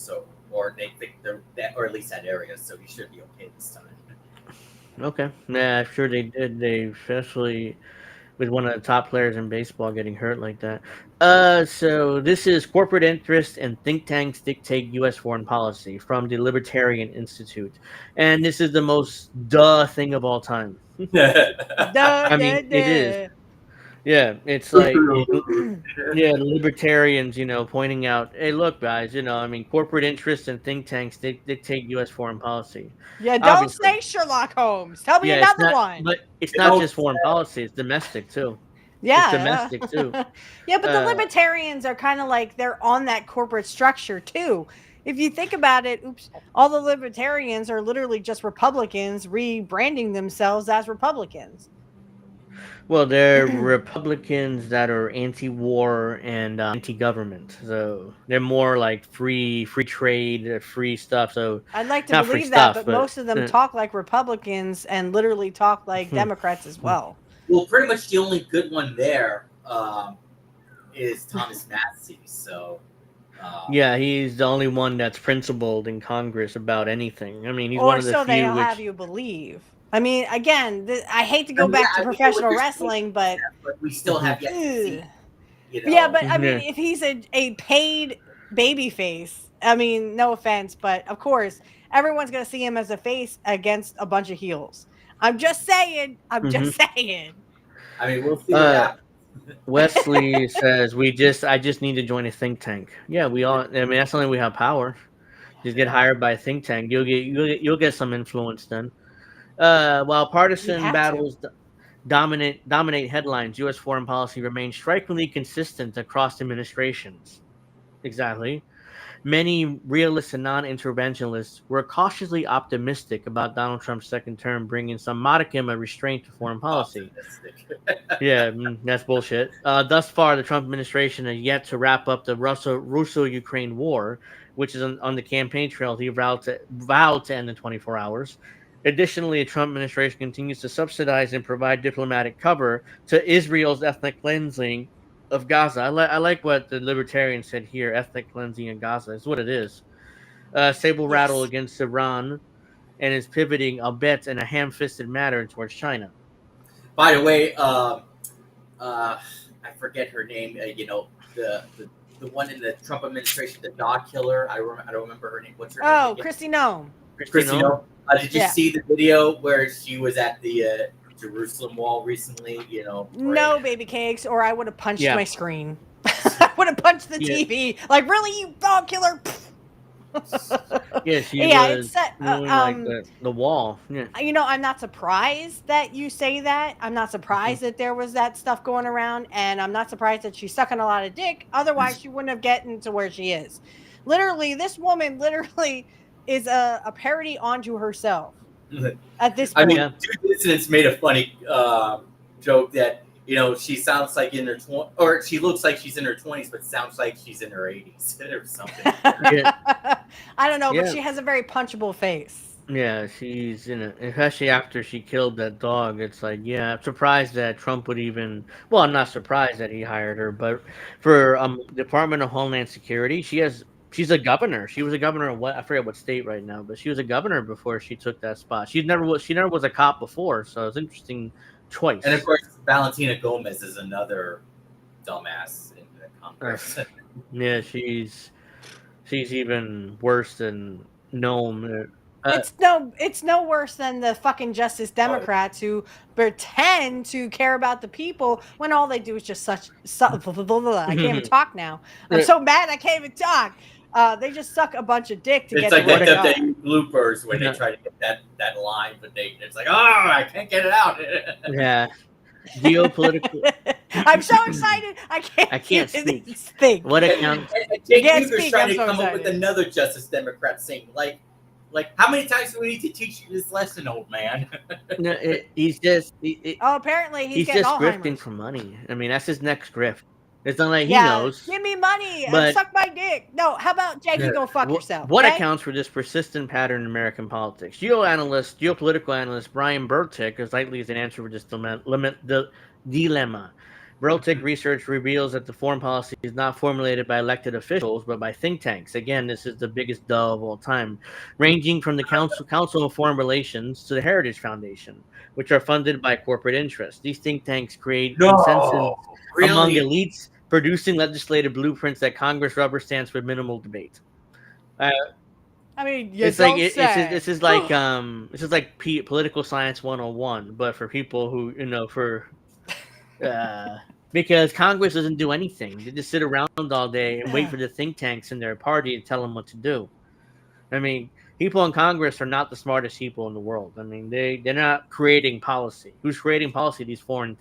or they fixed that, or at least that area, so he should be okay this time. Okay, yeah, I'm sure they did. They especially with one of the top players in baseball getting hurt like that. So this is Corporate Interests and Think Tanks Dictate U.S. Foreign Policy from the Libertarian Institute. And this is the most duh thing of all time. I mean, it is. Yeah, it's like, the libertarians, pointing out, hey, look, guys, I mean, corporate interests and think tanks dictate U.S. foreign policy. Yeah, don't say Sherlock Holmes. Tell me another one. But it's not just foreign policy; it's domestic too. Yeah, it's domestic too. Yeah, but the libertarians are kind of like they're on that corporate structure too. If you think about it, all the libertarians are literally just Republicans rebranding themselves as Republicans. Well, they're Republicans that are anti-war and anti-government, so they're more like free trade, free stuff. So I'd like to believe that, but most of them talk like Republicans and literally talk like Democrats as well. Well, pretty much the only good one there is Thomas Massie. So yeah, he's the only one that's principled in Congress about anything. I mean, he's one of the few. Or so they'll have you believe. I mean, again, I hate to go back to professional wrestling, but we still have yet to see. Yeah, but I mean, if he's a paid baby face, I mean, no offense, but of course, everyone's going to see him as a face against a bunch of heels. I'm just saying. Just saying. I mean, we'll see what happens. Wesley says, I just need to join a think tank. Yeah, we all, I mean, that's something we have power. Just get hired by a think tank. You'll get some influence then. While partisan battles dominate headlines, U.S. foreign policy remains strikingly consistent across administrations. Exactly. Many realists and non-interventionalists were cautiously optimistic about Donald Trump's second term, bringing some modicum of restraint to foreign policy. Yeah, that's bullshit. Thus far, the Trump administration has yet to wrap up the Russo-Ukraine war, which is on the campaign trail he vowed to end in 24 hours. Additionally, the Trump administration continues to subsidize and provide diplomatic cover to Israel's ethnic cleansing of Gaza. I like what the libertarians said here. Ethnic cleansing in Gaza is what it is. Sable rattle against Iran and is pivoting a bit in a ham-fisted manner towards China. By the way, I forget her name. The one in the Trump administration, the dog killer. I don't remember her name. What's her name? Oh, Kristi Noem. Kristi Noem. Did you see the video where she was at the Jerusalem wall recently? No, baby cakes, or I would have punched my screen. I would have punched the TV. Like, really, you dog killer? Yeah, she was like the wall. Yeah. I'm not surprised that you say that. I'm not surprised that there was that stuff going around, and I'm not surprised that she's sucking a lot of dick. Otherwise, she wouldn't have gotten to where she is. Literally, this woman is a parody onto herself at this point. I mean, Two Dissidents made a funny joke that she sounds like in her 20s, or she looks like she's in her 20s, but sounds like she's in her 80s or something. I don't know, but she has a very punchable face. Yeah, she's especially after she killed that dog. It's like, yeah, I'm surprised that Trump would even. Well, I'm not surprised that he hired her, but for Department of Homeland Security, she's a governor. She was a governor of I forget what state right now, but she was a governor before she took that spot. She never was a cop before, so it's interesting choice. And of course, Valentina Gomez is another dumbass in the Congress. Yeah, she's even worse than Noam. It's no worse than the fucking Justice Democrats who pretend to care about the people when all they do is just I can't even talk now. I'm so mad I can't even talk. They just suck a bunch of dick to get like to where they are. the bloopers when they try to get that line, but it's like, oh, I can't get it out. Yeah. Geopolitical. I'm so excited. I can't speak. What accounts? Jake Huger's trying to come up with another Justice Democrat saying, like, how many times do we need to teach you this lesson, old man? No, he's just. Apparently he's just Alzheimer's. grifting for money. I mean, that's his next grift. It's not like he knows. Give me money but, and suck my dick. No, how about Jackie go fuck yourself? What accounts for this persistent pattern in American politics? Geopolitical analyst Brian Burtick is likely as an answer for this dilemma. Burtick research reveals that the foreign policy is not formulated by elected officials, but by think tanks. Again, this is the biggest duh of all time, ranging from the Council of Foreign Relations to the Heritage Foundation, which are funded by corporate interests. These think tanks create consensus among elites, producing legislative blueprints that Congress rubber stamps with minimal debate. I mean, this is like political science 101, but for people who because Congress doesn't do anything. They just sit around all day and wait for the think tanks in their party to tell them what to do. I mean, people in Congress are not the smartest people in the world. I mean, they're not creating policy. Who's creating policy? These foreign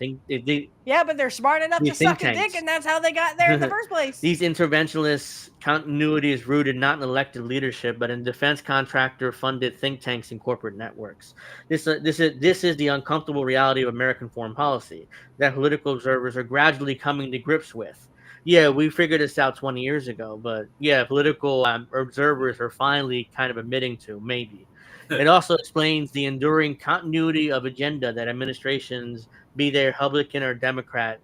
yeah, but they're smart enough to suck a dick, and that's how they got there in the first place. These interventionist continuity is rooted not in elected leadership, but in defense contractor-funded think tanks and corporate networks. This is the uncomfortable reality of American foreign policy that political observers are gradually coming to grips with. Yeah, we figured this out 20 years ago, but yeah, political observers are finally kind of admitting to, maybe. It also explains the enduring continuity of agenda that administrations, be they Republican or Democrat,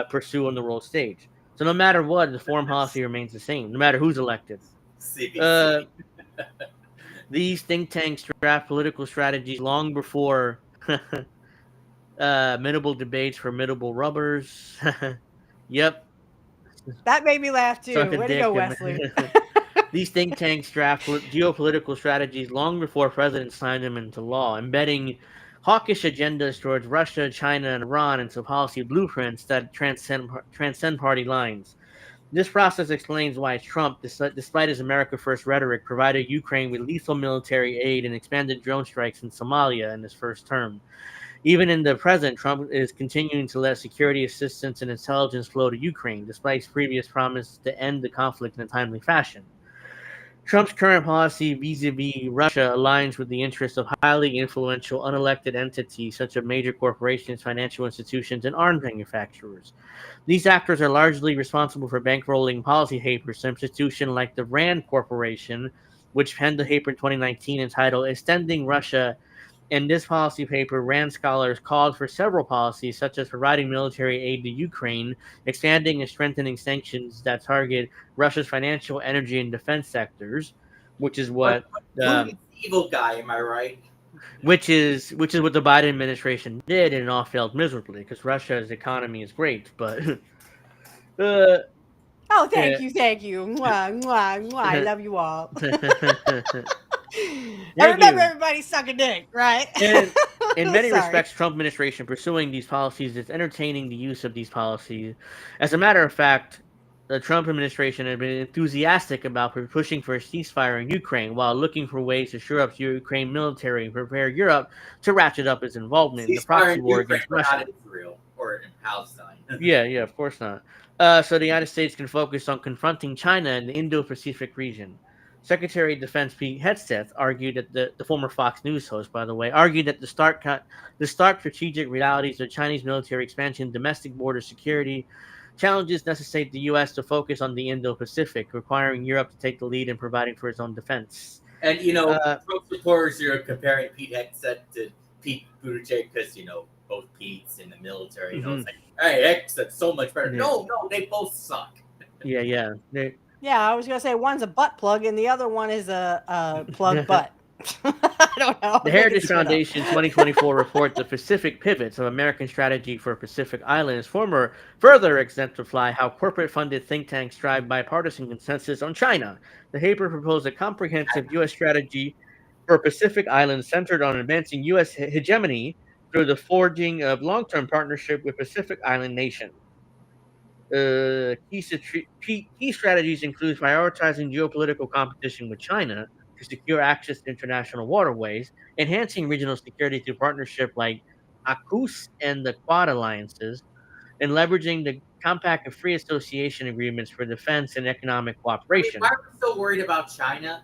pursue on the world stage. So no matter what, the foreign policy remains the same, no matter who's elected. These think tanks draft political strategies long before minimal debates for minimal rubbers. Yep. That made me laugh too. Way to go, Wesley. These think tanks draft geopolitical strategies long before presidents sign them into law, embedding hawkish agendas towards Russia, China, and Iran into policy blueprints that transcend party lines. This process explains why Trump, despite his America First rhetoric, provided Ukraine with lethal military aid and expanded drone strikes in Somalia in his first term. Even in the present, Trump is continuing to let security assistance and intelligence flow to Ukraine, despite his previous promise to end the conflict in a timely fashion. Trump's current policy vis-a-vis Russia aligns with the interests of highly influential unelected entities such as major corporations, financial institutions, and arms manufacturers. These actors are largely responsible for bankrolling policy papers. Some institutions like the RAND Corporation, which penned a paper in 2019 entitled Extending Russia. In this policy paper, RAND scholars called for several policies, such as providing military aid to Ukraine, expanding and strengthening sanctions that target Russia's financial, energy, and defense sectors, which is what Putin's the evil guy. Am I right? which is what the Biden administration did, and it all failed miserably because Russia's economy is great, but oh, thank you. Mwah, mwah, mwah. I love you all. And remember, everybody suck a dick, right? And in many respects, Trump administration pursuing these policies is entertaining the use of these policies. As a matter of fact, the Trump administration has been enthusiastic about pushing for a ceasefire in Ukraine while looking for ways to shore up Ukraine military and prepare Europe to ratchet up its involvement in the proxy war against Russia. Not Israel or in Palestine. yeah, of course not. So the United States can focus on confronting China in the Indo-Pacific region. Secretary of Defense Pete Hegseth argued that the former Fox News host, by the way, argued that the stark strategic realities of Chinese military expansion, domestic border security challenges necessitate the U.S. to focus on the Indo-Pacific, requiring Europe to take the lead in providing for its own defense. And Trump supporters are comparing Pete Hegseth to Pete Buttigieg because both Pete's in the military. It's like, hey, Hegseth's so much better. Yeah. No, they both suck. Yeah. Yeah, I was gonna say one's a butt plug and the other one is a plug butt. I don't know. The Heritage Foundation's 2024 report, The Pacific Pivots of American Strategy for Pacific Islands, further exemplify how corporate-funded think tanks drive bipartisan consensus on China. The paper proposed a comprehensive U.S. strategy for Pacific Islands centered on advancing U.S. hegemony through the forging of long-term partnership with Pacific Island nations. Key strategies include prioritizing geopolitical competition with China to secure access to international waterways, enhancing regional security through partnership like AUKUS and the Quad alliances, and leveraging the Compact of Free Association agreements for defense and economic cooperation. Why are we so worried about China?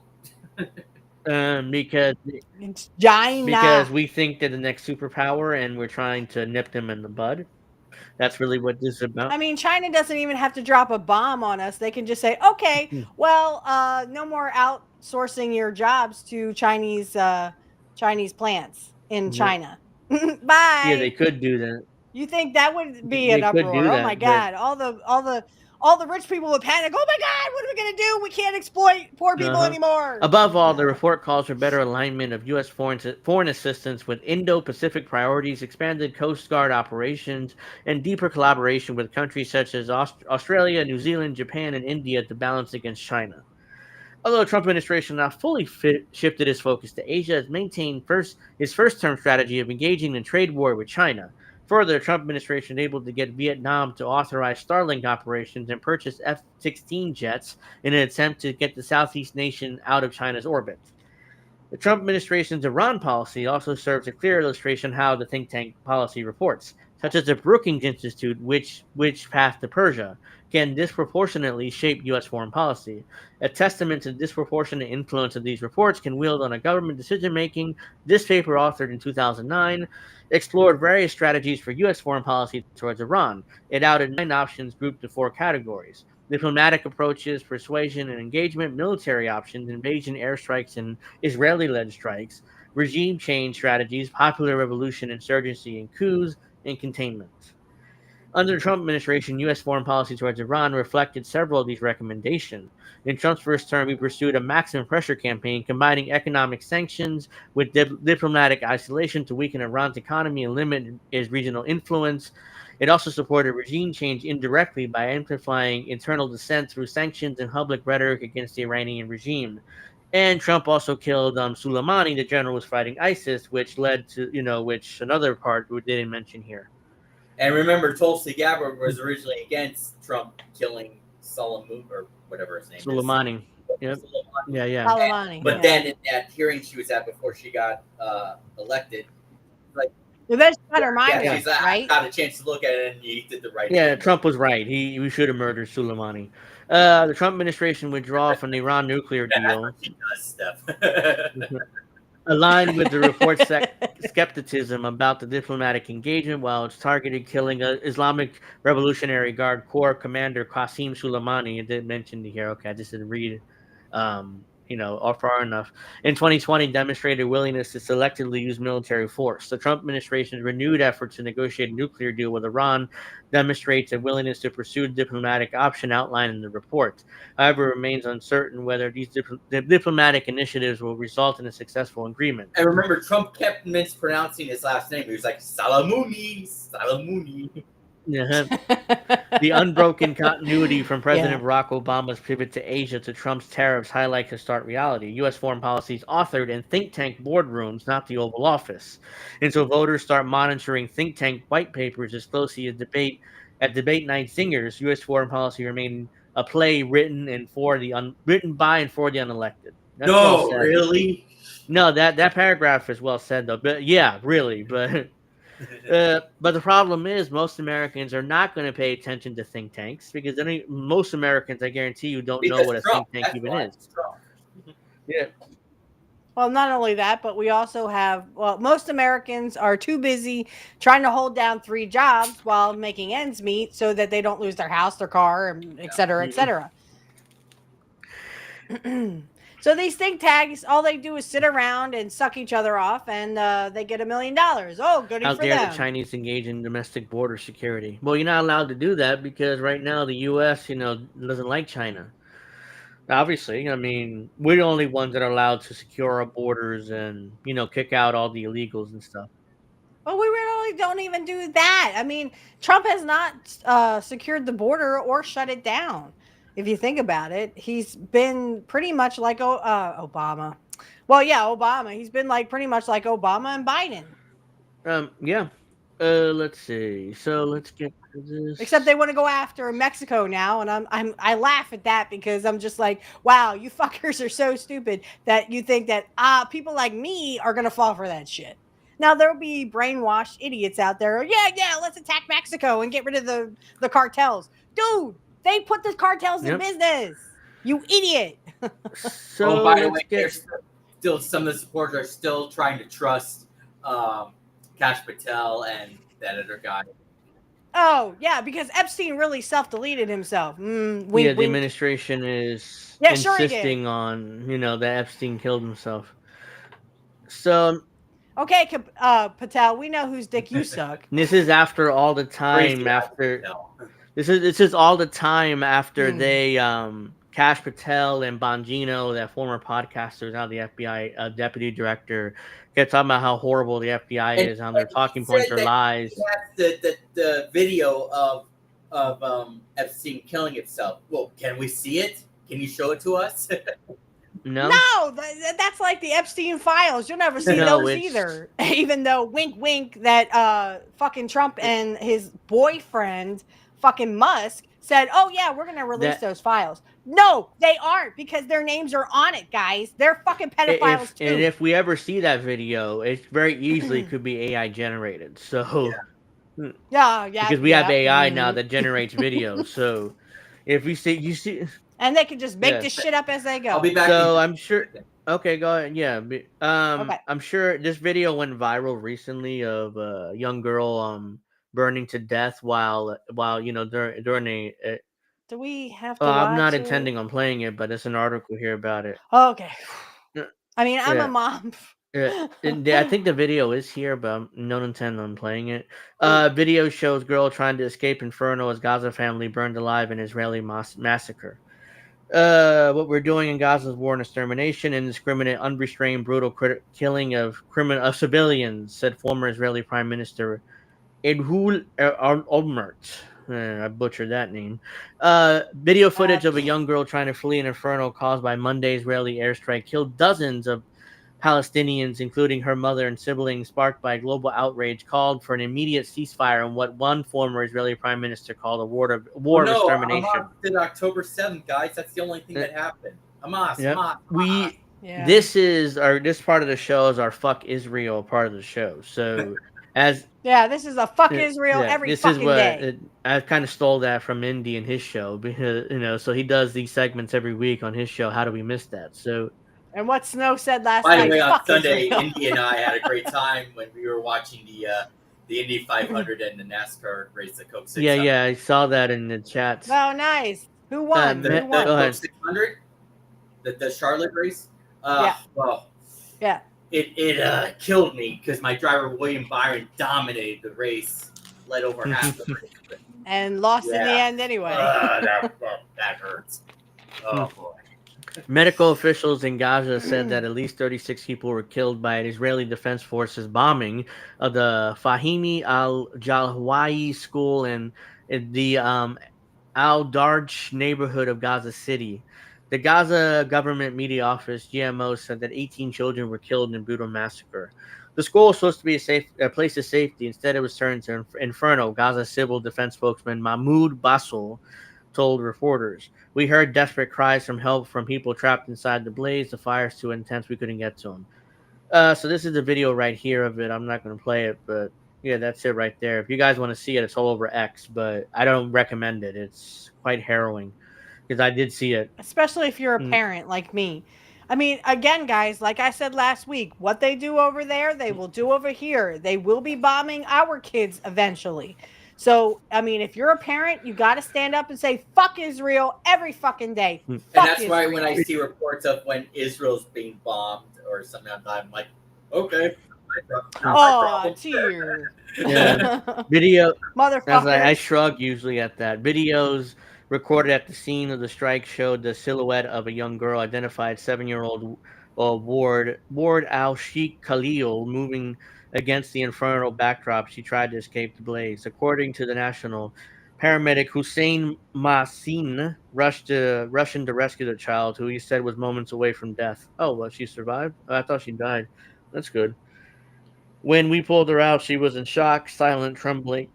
Because it's China. Because we think they're the next superpower, and we're trying to nip them in the bud. That's really what this is about. I mean, China doesn't even have to drop a bomb on us. They can just say, okay, well, no more outsourcing your jobs to Chinese plants in China. Bye. Yeah, they could do that. You think that would be an uproar? Oh my God. All the rich people would panic. Oh my God, what are we going to do? We can't exploit poor people anymore. Above all, the report calls for better alignment of U.S. foreign assistance with Indo-Pacific priorities, expanded Coast Guard operations, and deeper collaboration with countries such as Australia, New Zealand, Japan, and India to balance against China. Although the Trump administration now fully shifted its focus to Asia, has maintained his first-term strategy of engaging in trade war with China. Further, the Trump administration was able to get Vietnam to authorize Starlink operations and purchase F-16 jets in an attempt to get the Southeast nation out of China's orbit. The Trump administration's Iran policy also serves a clear illustration how the think tank policy reports, such as the Brookings Institute, which Path to Persia, can disproportionately shape U.S. foreign policy. A testament to the disproportionate influence of these reports can wield on a government decision-making. This paper, authored in 2009, explored various strategies for U.S. foreign policy towards Iran. It outed 9 options grouped into 4 categories: diplomatic approaches, persuasion and engagement, military options, invasion, airstrikes, and Israeli-led strikes, regime change strategies, popular revolution, insurgency, and coups, and containment. Under the Trump administration, U.S. foreign policy towards Iran reflected several of these recommendations. In Trump's first term, he pursued a maximum pressure campaign, combining economic sanctions with diplomatic isolation to weaken Iran's economy and limit its regional influence. It also supported regime change indirectly by amplifying internal dissent through sanctions and public rhetoric against the Iranian regime. And Trump also killed Soleimani, the general who was fighting ISIS, which led to, which another part we didn't mention here. And remember, Tulsi Gabbard was originally against Trump killing Soleimani, or whatever his name Soleimani. is. Yep. Soleimani. Yeah. Soleimani. But then in that hearing she was at before she got elected, like, well, that's got her mind she's like, right? I got a chance to look at it, and he did the right thing. thing. Trump was right. We should have murdered Soleimani. The Trump administration withdraw from the Iran nuclear deal. She does stuff. Aligned with the report's skepticism about the diplomatic engagement, while it's targeted killing Islamic Revolutionary Guard Corps commander Qasim Soleimani. It didn't mention here. Okay, I just didn't read, far enough. In 2020, demonstrated willingness to selectively use military force. The Trump administration's renewed efforts to negotiate a nuclear deal with Iran demonstrates a willingness to pursue the diplomatic option outlined in the report. However, it remains uncertain whether these diplomatic initiatives will result in a successful agreement. And remember, Trump kept mispronouncing his last name. He was like, Salamuni. The unbroken continuity from President Barack Obama's pivot to Asia to Trump's tariffs highlights historic reality. U.S. foreign policy is authored in think tank boardrooms, not the Oval Office. And so voters start monitoring think tank white papers as closely as debate night singers. U.S. foreign policy remained a play written by and for the unelected. That's well said. Really? No, that paragraph is well said though. But yeah, really, but. But the problem is most Americans are not going to pay attention to think tanks because most Americans, I guarantee you, don't know what a think tank even is. Yeah. Well, not only that, but we also have, most Americans are too busy trying to hold down 3 jobs while making ends meet so that they don't lose their house, their car, et cetera, et cetera. So these think tanks, all they do is sit around and suck each other off, and they get $1 million. Oh, goody for them. How dare the Chinese engage in domestic border security? Well, you're not allowed to do that because right now the U.S., doesn't like China. Obviously, I mean, we're the only ones that are allowed to secure our borders and, kick out all the illegals and stuff. Well, we really don't even do that. I mean, Trump has not secured the border or shut it down. If you think about it, he's been pretty much like Obama. Well, yeah, Obama. He's been pretty much like Obama and Biden. Yeah. Let's see. So let's get to this. Except they want to go after Mexico now, and I laugh at that because I'm just like, wow, you fuckers are so stupid that you think that people like me are gonna fall for that shit. Now there'll be brainwashed idiots out there. Yeah, let's attack Mexico and get rid of the cartels, dude. They put the cartels in business. You idiot. So, by the way, still some of the supporters are still trying to trust Kash Patel and that other guy. Oh, yeah, because Epstein really self-deleted himself. Wink, the wink. administration is insisting on, that Epstein killed himself. So... Okay, Patel, we know whose dick you suck. This is after all the time This is all the time after they Kash Patel and Bongino, that former podcaster, now the FBI deputy director, kept talking about how horrible the FBI is, how their talking points are lies. The video of Epstein killing himself. Well, can we see it? Can you show it to us? No, that's like the Epstein files. You'll never see those either. Even though, wink, wink, that fucking Trump and his boyfriend, fucking Musk, said, oh yeah, we're gonna release those files. No, they aren't, because their names are on it, guys. They're fucking pedophiles too. And if we ever see that video, it very easily could be AI generated. So yeah, because we have AI now that generates videos. So if we see and they can just make this shit up as they go. I'll be back. So I'm sure. Okay, go ahead. Yeah. Okay. I'm sure this video went viral recently of a young girl burning to death while during a. Do we have to? Watch I'm not intending on playing it, but it's an article here about it. Okay. I mean, I'm a mom. I think the video is here, but I'm not intending on playing it. Video shows girl trying to escape inferno as Gaza family burned alive in Israeli massacre. What we're doing in Gaza's war and extermination, indiscriminate, unrestrained, brutal killing of civilians, said former Israeli Prime Minister Ehud Olmert. I butchered that name. Video footage of a young girl trying to flee an inferno caused by Monday's Israeli airstrike killed dozens of Palestinians, including her mother and siblings, sparked by global outrage, called for an immediate ceasefire in what one former Israeli prime minister called a war of extermination. Hamas did October 7th, guys. That's the only thing that happened. Hamas. This part of the show is our fuck Israel part of the show. So this is a fuck Israel every fucking day. I kind of stole that from Indy in his show because so he does these segments every week on his show. How do we miss that? So. And what Snow said last night. By the way, on Sunday, Israel. Indy and I had a great time when we were watching the Indy 500 and the NASCAR race, the Coke 600. Yeah, I saw that in the chat. Oh, nice. Who won? The Coke 600, the Charlotte race. Well, yeah. It killed me because my driver William Byron dominated the race, led over half the race, and lost in the end anyway. That hurts. Oh boy. Medical officials in Gaza said that at least 36 people were killed by an Israeli Defense Forces bombing of the Fahimi al-Jalhawi school in the Al-Darj neighborhood of Gaza City. The Gaza government media office, GMO, said that 18 children were killed in a brutal massacre. The school was supposed to be a place of safety. Instead, it was turned into inferno, Gaza civil defense spokesman Mahmoud Basel told reporters. We heard desperate cries from help from people trapped inside the blaze. The fire's too intense. We couldn't get to them. So this is the video right here of it. I'm not going to play it, but yeah, that's it right there. If you guys want to see it, it's all over X, but I don't recommend it. It's quite harrowing because I did see it. Especially if you're a parent like me. I mean, again, guys, like I said last week, what they do over there, they will do over here. They will be bombing our kids eventually. So, I mean, if you're a parent, you got to stand up and say, fuck Israel every fucking day. And that's Israel. Why when I see reports of when Israel's being bombed or something, I'm like, okay. Oh, tears. Yeah. Video. Motherfucker. I shrug usually at that. Videos recorded at the scene of the strike showed the silhouette of a young girl identified 7-year-old Ward al-Sheikh Khalil moving against the infernal backdrop. She tried to escape the blaze. According to the national paramedic Hussein Masin rushed in to rescue the child, who he said was moments away from death. Oh, well, she survived? Oh, I thought she died. That's good. When we pulled her out, she was in shock, silent, trembling,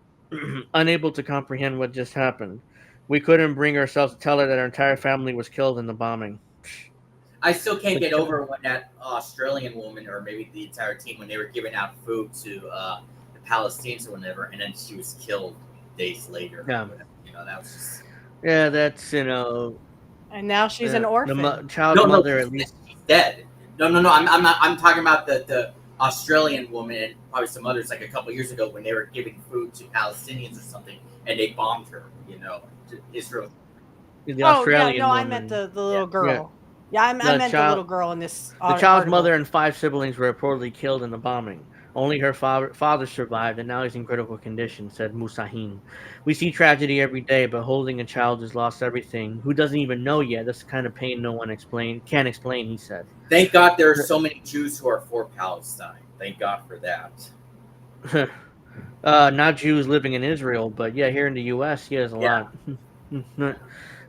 unable to comprehend what just happened. We couldn't bring ourselves to tell her that our entire family was killed in the bombing. I still can't get over when that Australian woman, or maybe the entire team, when they were giving out food to the Palestinians or whatever, and then she was killed days later. Yeah. That was just... Yeah, that's, And now she's an orphan. Mother, at least. She's dead. No. I'm talking about the Australian woman and probably some others, like a couple years ago when they were giving food to Palestinians or something, and they bombed her, to Israel. The Australian woman. I meant the little girl. Yeah, I meant the little girl in this The child's mother and 5 siblings were reportedly killed in the bombing. Only her father survived, and now he's in critical condition, said Musahin. We see tragedy every day, but holding a child who's lost everything, who doesn't even know yet, that's the kind of pain no one can't explain, he said. Thank God there are so many Jews who are for Palestine. Thank God for that. Not Jews living in Israel, but yeah, here in the U.S., there's a lot.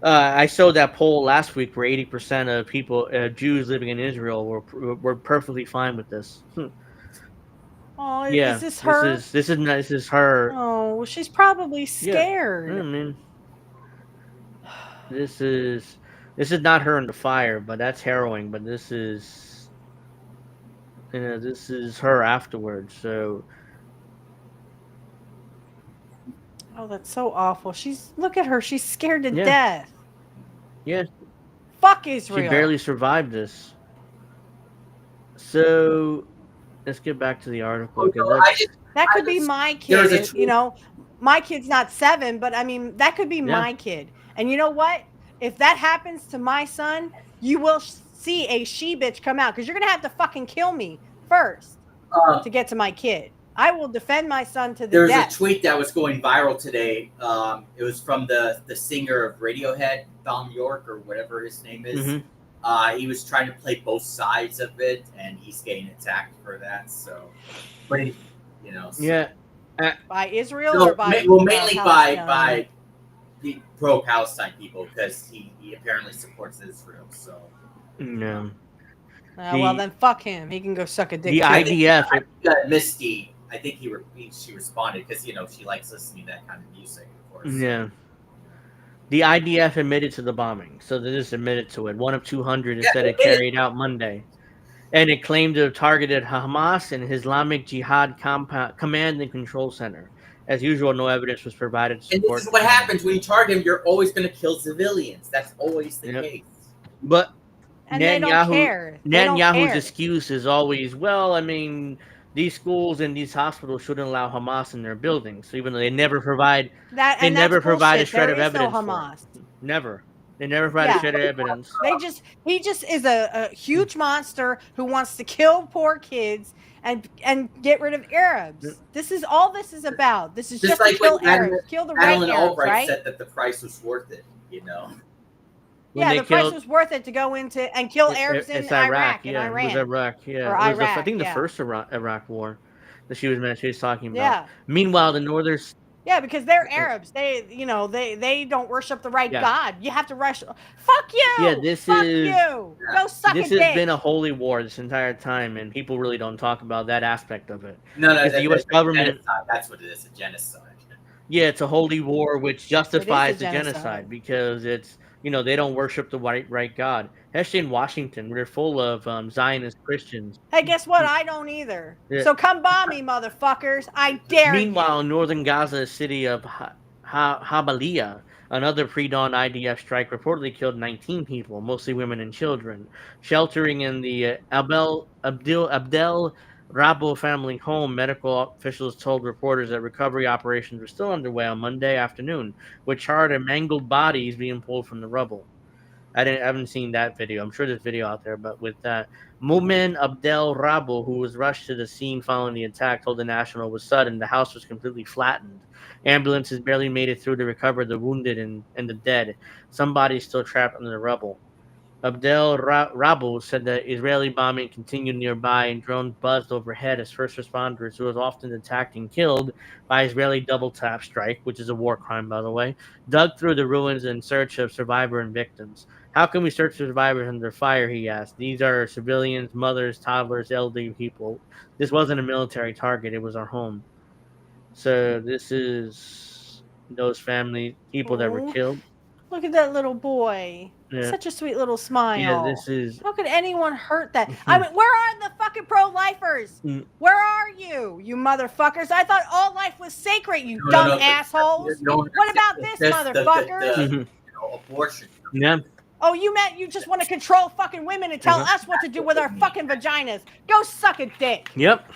I showed that poll last week where 80% of people, Jews living in Israel, were perfectly fine with this. Oh, yeah, is this her? This is her. Oh, well, she's probably scared. Yeah, I mean, this is not her in the fire, but that's harrowing. But this is her afterwards. So. Oh, that's so awful. Look at her. She's scared to death. Yeah. Fuck Israel. She barely survived this. So, let's get back to the article. That could be my kid. My kid's not 7, but I mean, that could be my kid. And you know what? If that happens to my son, you will see a she-bitch come out because you're going to have to fucking kill me first to get to my kid. I will defend my son to the death. There's a tweet that was going viral today. It was from the singer of Radiohead, Thom Yorke, or whatever his name is. Mm-hmm. He was trying to play both sides of it, and he's getting attacked for that. So, but he, by Israel or by mainly by the pro-Palestine people because he apparently supports Israel. So, no. Well, then fuck him. He can go suck a dick. The IDF. Misty. I think she responded because she likes listening to that kind of music, of course. Yeah. The IDF admitted to the bombing, so they just admitted to it. One of 200 is that it carried out Monday. and it claimed to have targeted Hamas and Islamic Jihad Command and Control Center. As usual, no evidence was provided to And support. this is what happens when you target them. You're always going to kill civilians. That's always the case. But and they don't care. Netanyahu's excuse is always, well, I mean, these schools and these hospitals shouldn't allow Hamas in their buildings. So even though they never provide that, never provide a shred there of is evidence no for Hamas. it. Never. They never provide a shred of evidence. He just is a huge monster who wants to kill poor kids and get rid of Arabs. This is all this is about. This is just like to kill Arabs, kill the right Arabs, right? Said that the price was worth it, you know. The price was worth it to go into and kill Arabs in Iraq and Iran. It was Iraq, yeah. Or it was Iraq, I think the first Iraq war that she was talking about. Yeah. Meanwhile, the northern. Yeah, because they're Arabs. They don't worship the right God. You have to rush. Fuck you. Yeah, Fuck you. Go suck a dick. This has been a holy war this entire time, and people really don't talk about that aspect of it. No, the U.S. government. Genocide. That's what it is, a genocide. Yeah, it's a holy war which justifies the genocide because it's they don't worship the right God. Especially in Washington, we're full of Zionist Christians. Hey, guess what? I don't either. Yeah. So come bomb me, motherfuckers. I dare Meanwhile, in northern Gaza, the city of Habalia, another pre-dawn IDF strike reportedly killed 19 people, mostly women and children. Sheltering in the Abdel Rabo family home, medical officials told reporters that recovery operations were still underway on Monday afternoon, with charred and mangled bodies being pulled from the rubble. I haven't seen that video. I'm sure there's video out there, but with that, Mumin Abdel Rabo, who was rushed to the scene following the attack, told the National it was sudden. The house was completely flattened. Ambulances barely made it through to recover the wounded and the dead. Some bodies still trapped under the rubble. Abdel Rabo said that Israeli bombing continued nearby and drones buzzed overhead as first responders, who was often attacked and killed by Israeli double tap strike, which is a war crime, by the way, dug through the ruins in search of survivors and victims. How can we search for survivors under fire, he asked. These are civilians, mothers, toddlers, elderly people. This wasn't a military target. It was our home. So this is those family people that were killed. Look at that little boy. Yeah. Such a sweet little smile. Yeah, this is. How could anyone hurt that? I mean, where are the fucking pro-lifers? Where are you, you motherfuckers? I thought all life was sacred, you dumb assholes. What about this, motherfuckers? Abortion. Yeah. Oh, you just want to control fucking women and tell us what to do with our fucking vaginas. Go suck a dick. Yep.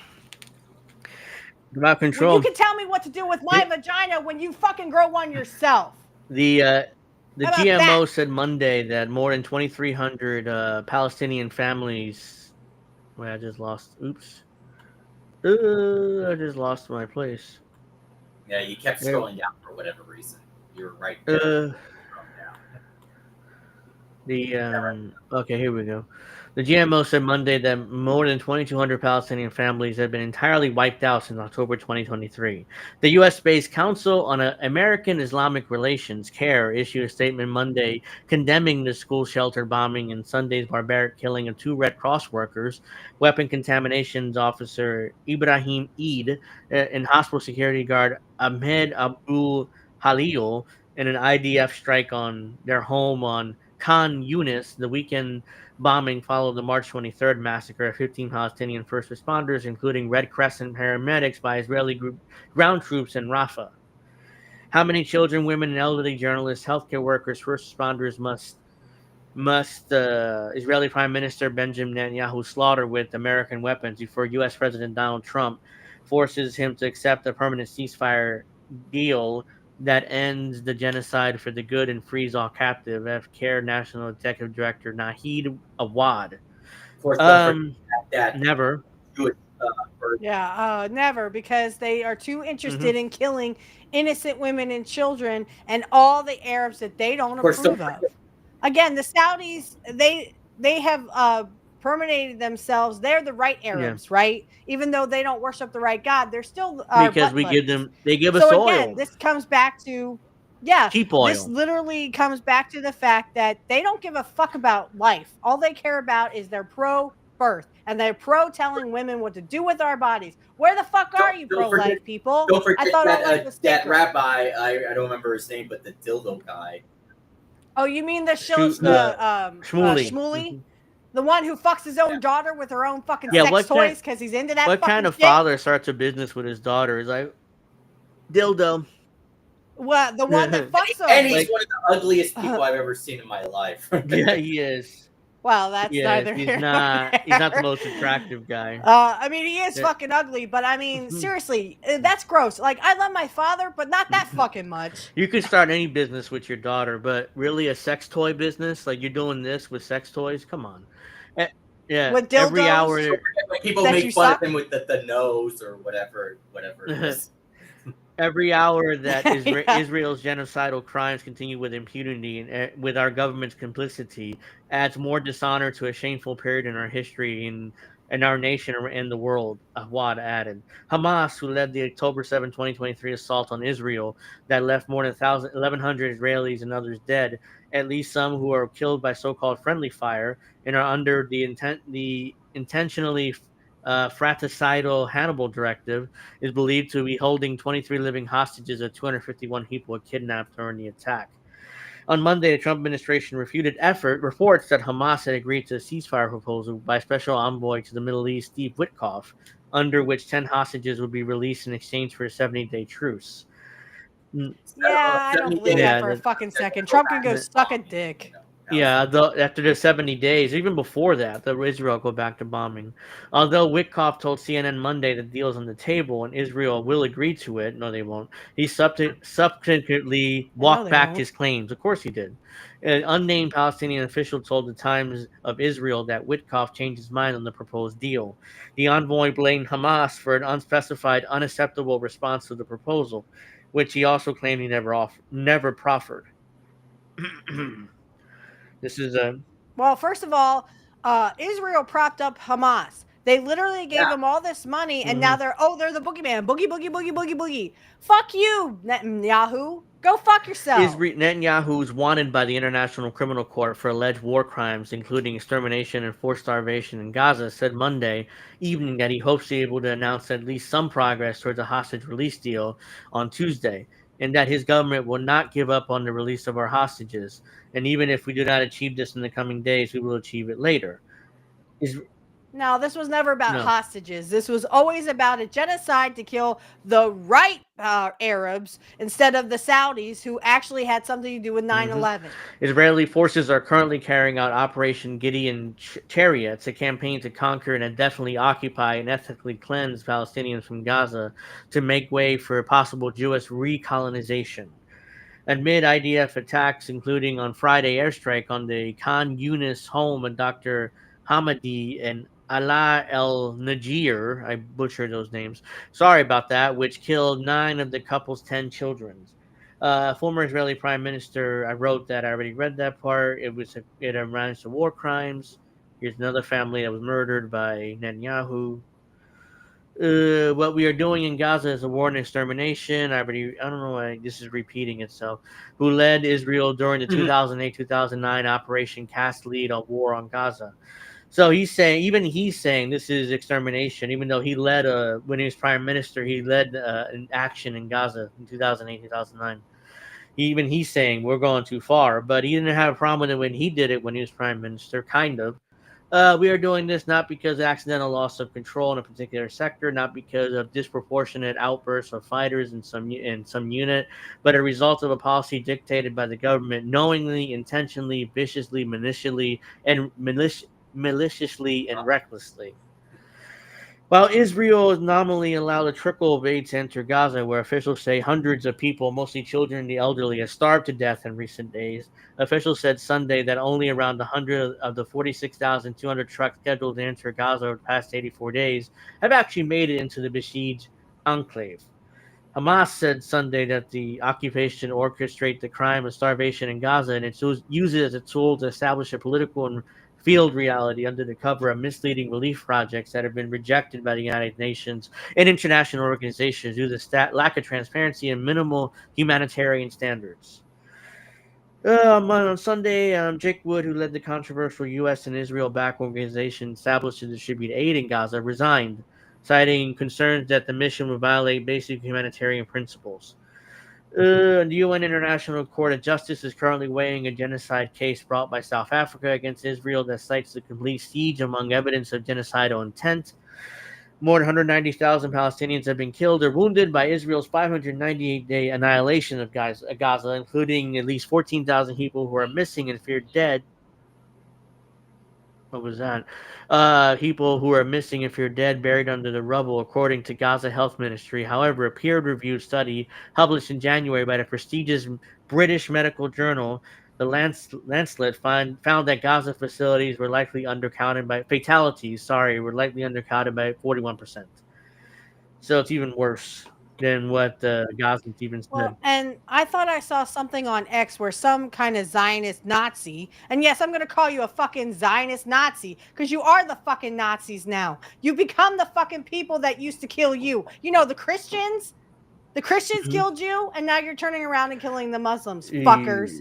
About control. Well, you can tell me what to do with my vagina when you fucking grow one yourself. The GMO said Monday that more than 2,300 Palestinian families. Wait, I just lost. Oops. I just lost my place. Yeah, you kept scrolling down for whatever reason. You were right there. Okay, here we go. The GMO said Monday that more than 2,200 Palestinian families have been entirely wiped out since October 2023. The U.S.-based Council on American Islamic Relations, CARE, issued a statement Monday condemning the school shelter bombing and Sunday's barbaric killing of 2 Red Cross workers, weapon contaminations officer Ibrahim Eid, and hospital security guard Ahmed Abdul Halil, in an IDF strike on their home on Khan Yunis. The weekend bombing followed the March 23rd massacre of 15 Palestinian first responders, including Red Crescent paramedics, by Israeli ground troops in Rafah. How many children, women, and elderly journalists, healthcare workers, first responders must Israeli Prime Minister Benjamin Netanyahu slaughter with American weapons before U.S. President Donald Trump forces him to accept a permanent ceasefire deal that ends the genocide for the good and frees all captive? CARE National Executive Director Nahid Awad. Never. Never, because they are too interested in killing innocent women and children and all the Arabs that they don't approve of. Again, the Saudis, they have permeated themselves. They're the right Arabs, right? Even though they don't worship the right God, they're still because we give them. They give us oil. Again, this comes back to cheap oil. This literally comes back to the fact that they don't give a fuck about life. All they care about is they're pro-birth and they're pro telling women what to do with our bodies. Where the fuck are you, pro-life people? Don't forget that rabbi. I don't remember his name, but the dildo guy. Oh, you mean the Shmuley? The one who fucks his own daughter with her own fucking sex toys because he's into that. What fucking kind of shit? father starts a business with his daughter? Is like dildo. Well, the one that fucks him. And he's one of the ugliest people I've ever seen in my life. Yeah, he is. Well, that's neither he's here not. nor He's not the there. most attractive guy. I mean, he is fucking ugly, but I mean, seriously, that's gross. Like, I love my father, but not that fucking much. You could start any business with your daughter, but really a sex toy business, like you're doing this with sex toys? Come on. Yeah, with dildos, every hour. When people make fun of him with the nose or whatever it is. Every hour that Israel's genocidal crimes continue with impunity and with our government's complicity adds more dishonor to a shameful period in our history in our nation and the world, Awad added. Hamas, who led the October 7, 2023 assault on Israel that left more than 1,100 Israelis and others dead, at least some who are killed by so-called friendly fire and are under the intentionally fratricidal Hannibal directive, is believed to be holding 23 living hostages of 251 people were kidnapped during the attack. On Monday, the Trump administration refuted reports that Hamas had agreed to a ceasefire proposal by special envoy to the Middle East, Steve Witkoff, under which 10 hostages would be released in exchange for a 70-day truce. Yeah, I don't believe that for a fucking second. Trump can go suck a dick. Yeah, after the 70 days, even before that, Israel go back to bombing. Although Witkoff told CNN Monday that deal's on the table and Israel will agree to it, no, they won't. He subsequently walked back his claims. Of course he did. An unnamed Palestinian official told the Times of Israel that Witkoff changed his mind on the proposed deal. The envoy blamed Hamas for an unspecified, unacceptable response to the proposal, which he also claimed he never proffered. This is a well. First of all, Israel propped up Hamas. They literally gave them all this money, and now they're the boogeyman. Boogie, boogie, boogie, boogie, boogie. Fuck you, Netanyahu. Go fuck yourself. Netanyahu is wanted by the International Criminal Court for alleged war crimes, including extermination and forced starvation in Gaza, said Monday evening that he hopes to be able to announce at least some progress towards a hostage release deal on Tuesday, and that his government will not give up on the release of our hostages. And even if we do not achieve this in the coming days, we will achieve it later. No, this was never about hostages. This was always about a genocide to kill the right Arabs instead of the Saudis, who actually had something to do with 9/11. Israeli forces are currently carrying out Operation Gideon Chariots, a campaign to conquer and indefinitely occupy and ethnically cleanse Palestinians from Gaza to make way for possible Jewish recolonization. Amid IDF attacks, including on Friday airstrike on the Khan Yunis home of Dr. Hamadi and Ala El Najir, I butchered those names. Sorry about that, which killed 9 of the couple's 10 children. Former Israeli Prime Minister, I wrote that. I already read that part. It amounts to war crimes. Here's another family that was murdered by Netanyahu. What we are doing in Gaza is a war and extermination. I don't know why this is repeating itself. Who led Israel during the 2008-2009 Operation Cast Lead on war on Gaza. So he's saying this is extermination, even though he led when he was prime minister, he led an action in Gaza in 2008-2009. He's saying we're going too far, but he didn't have a problem with it when he did it when he was prime minister, kind of. We are doing this not because of accidental loss of control in a particular sector, not because of disproportionate outbursts of fighters in some unit, but a result of a policy dictated by the government, knowingly, intentionally, viciously, maliciously, and maliciously and recklessly. While Israel is nominally allowed a trickle of aid to enter Gaza, where officials say hundreds of people, mostly children and the elderly, have starved to death in recent days, officials said Sunday that only around 100 of the 46,200 trucks scheduled to enter Gaza over the past 84 days have actually made it into the besieged enclave. Hamas said Sunday that the occupation orchestrates the crime of starvation in Gaza and it uses it as a tool to establish a political and field reality under the cover of misleading relief projects that have been rejected by the United Nations and international organizations due to the lack of transparency and minimal humanitarian standards. On Sunday, Jake Wood, who led the controversial U.S. and Israel-backed organization established to distribute aid in Gaza, resigned, citing concerns that the mission would violate basic humanitarian principles. The UN International Court of Justice is currently weighing a genocide case brought by South Africa against Israel that cites the complete siege among evidence of genocidal intent. More than 190,000 Palestinians have been killed or wounded by Israel's 598-day annihilation of Gaza, including at least 14,000 people who are missing and feared dead. What was that? People who are missing and feared dead, buried under the rubble, according to Gaza Health Ministry. However, a peer-reviewed study published in January by the prestigious British medical journal, the Lancet, found that Gaza facilities were likely undercounted by fatalities. Were likely undercounted by 41%. So it's even worse than what Gazans even said. Well, and I thought I saw something on X where some kind of Zionist Nazi, and yes, I'm going to call you a fucking Zionist Nazi because you are the fucking Nazis now. You become the fucking people that used to kill you. You know, the Christians. The Christians killed you, and now you're turning around and killing the Muslims. Fuckers.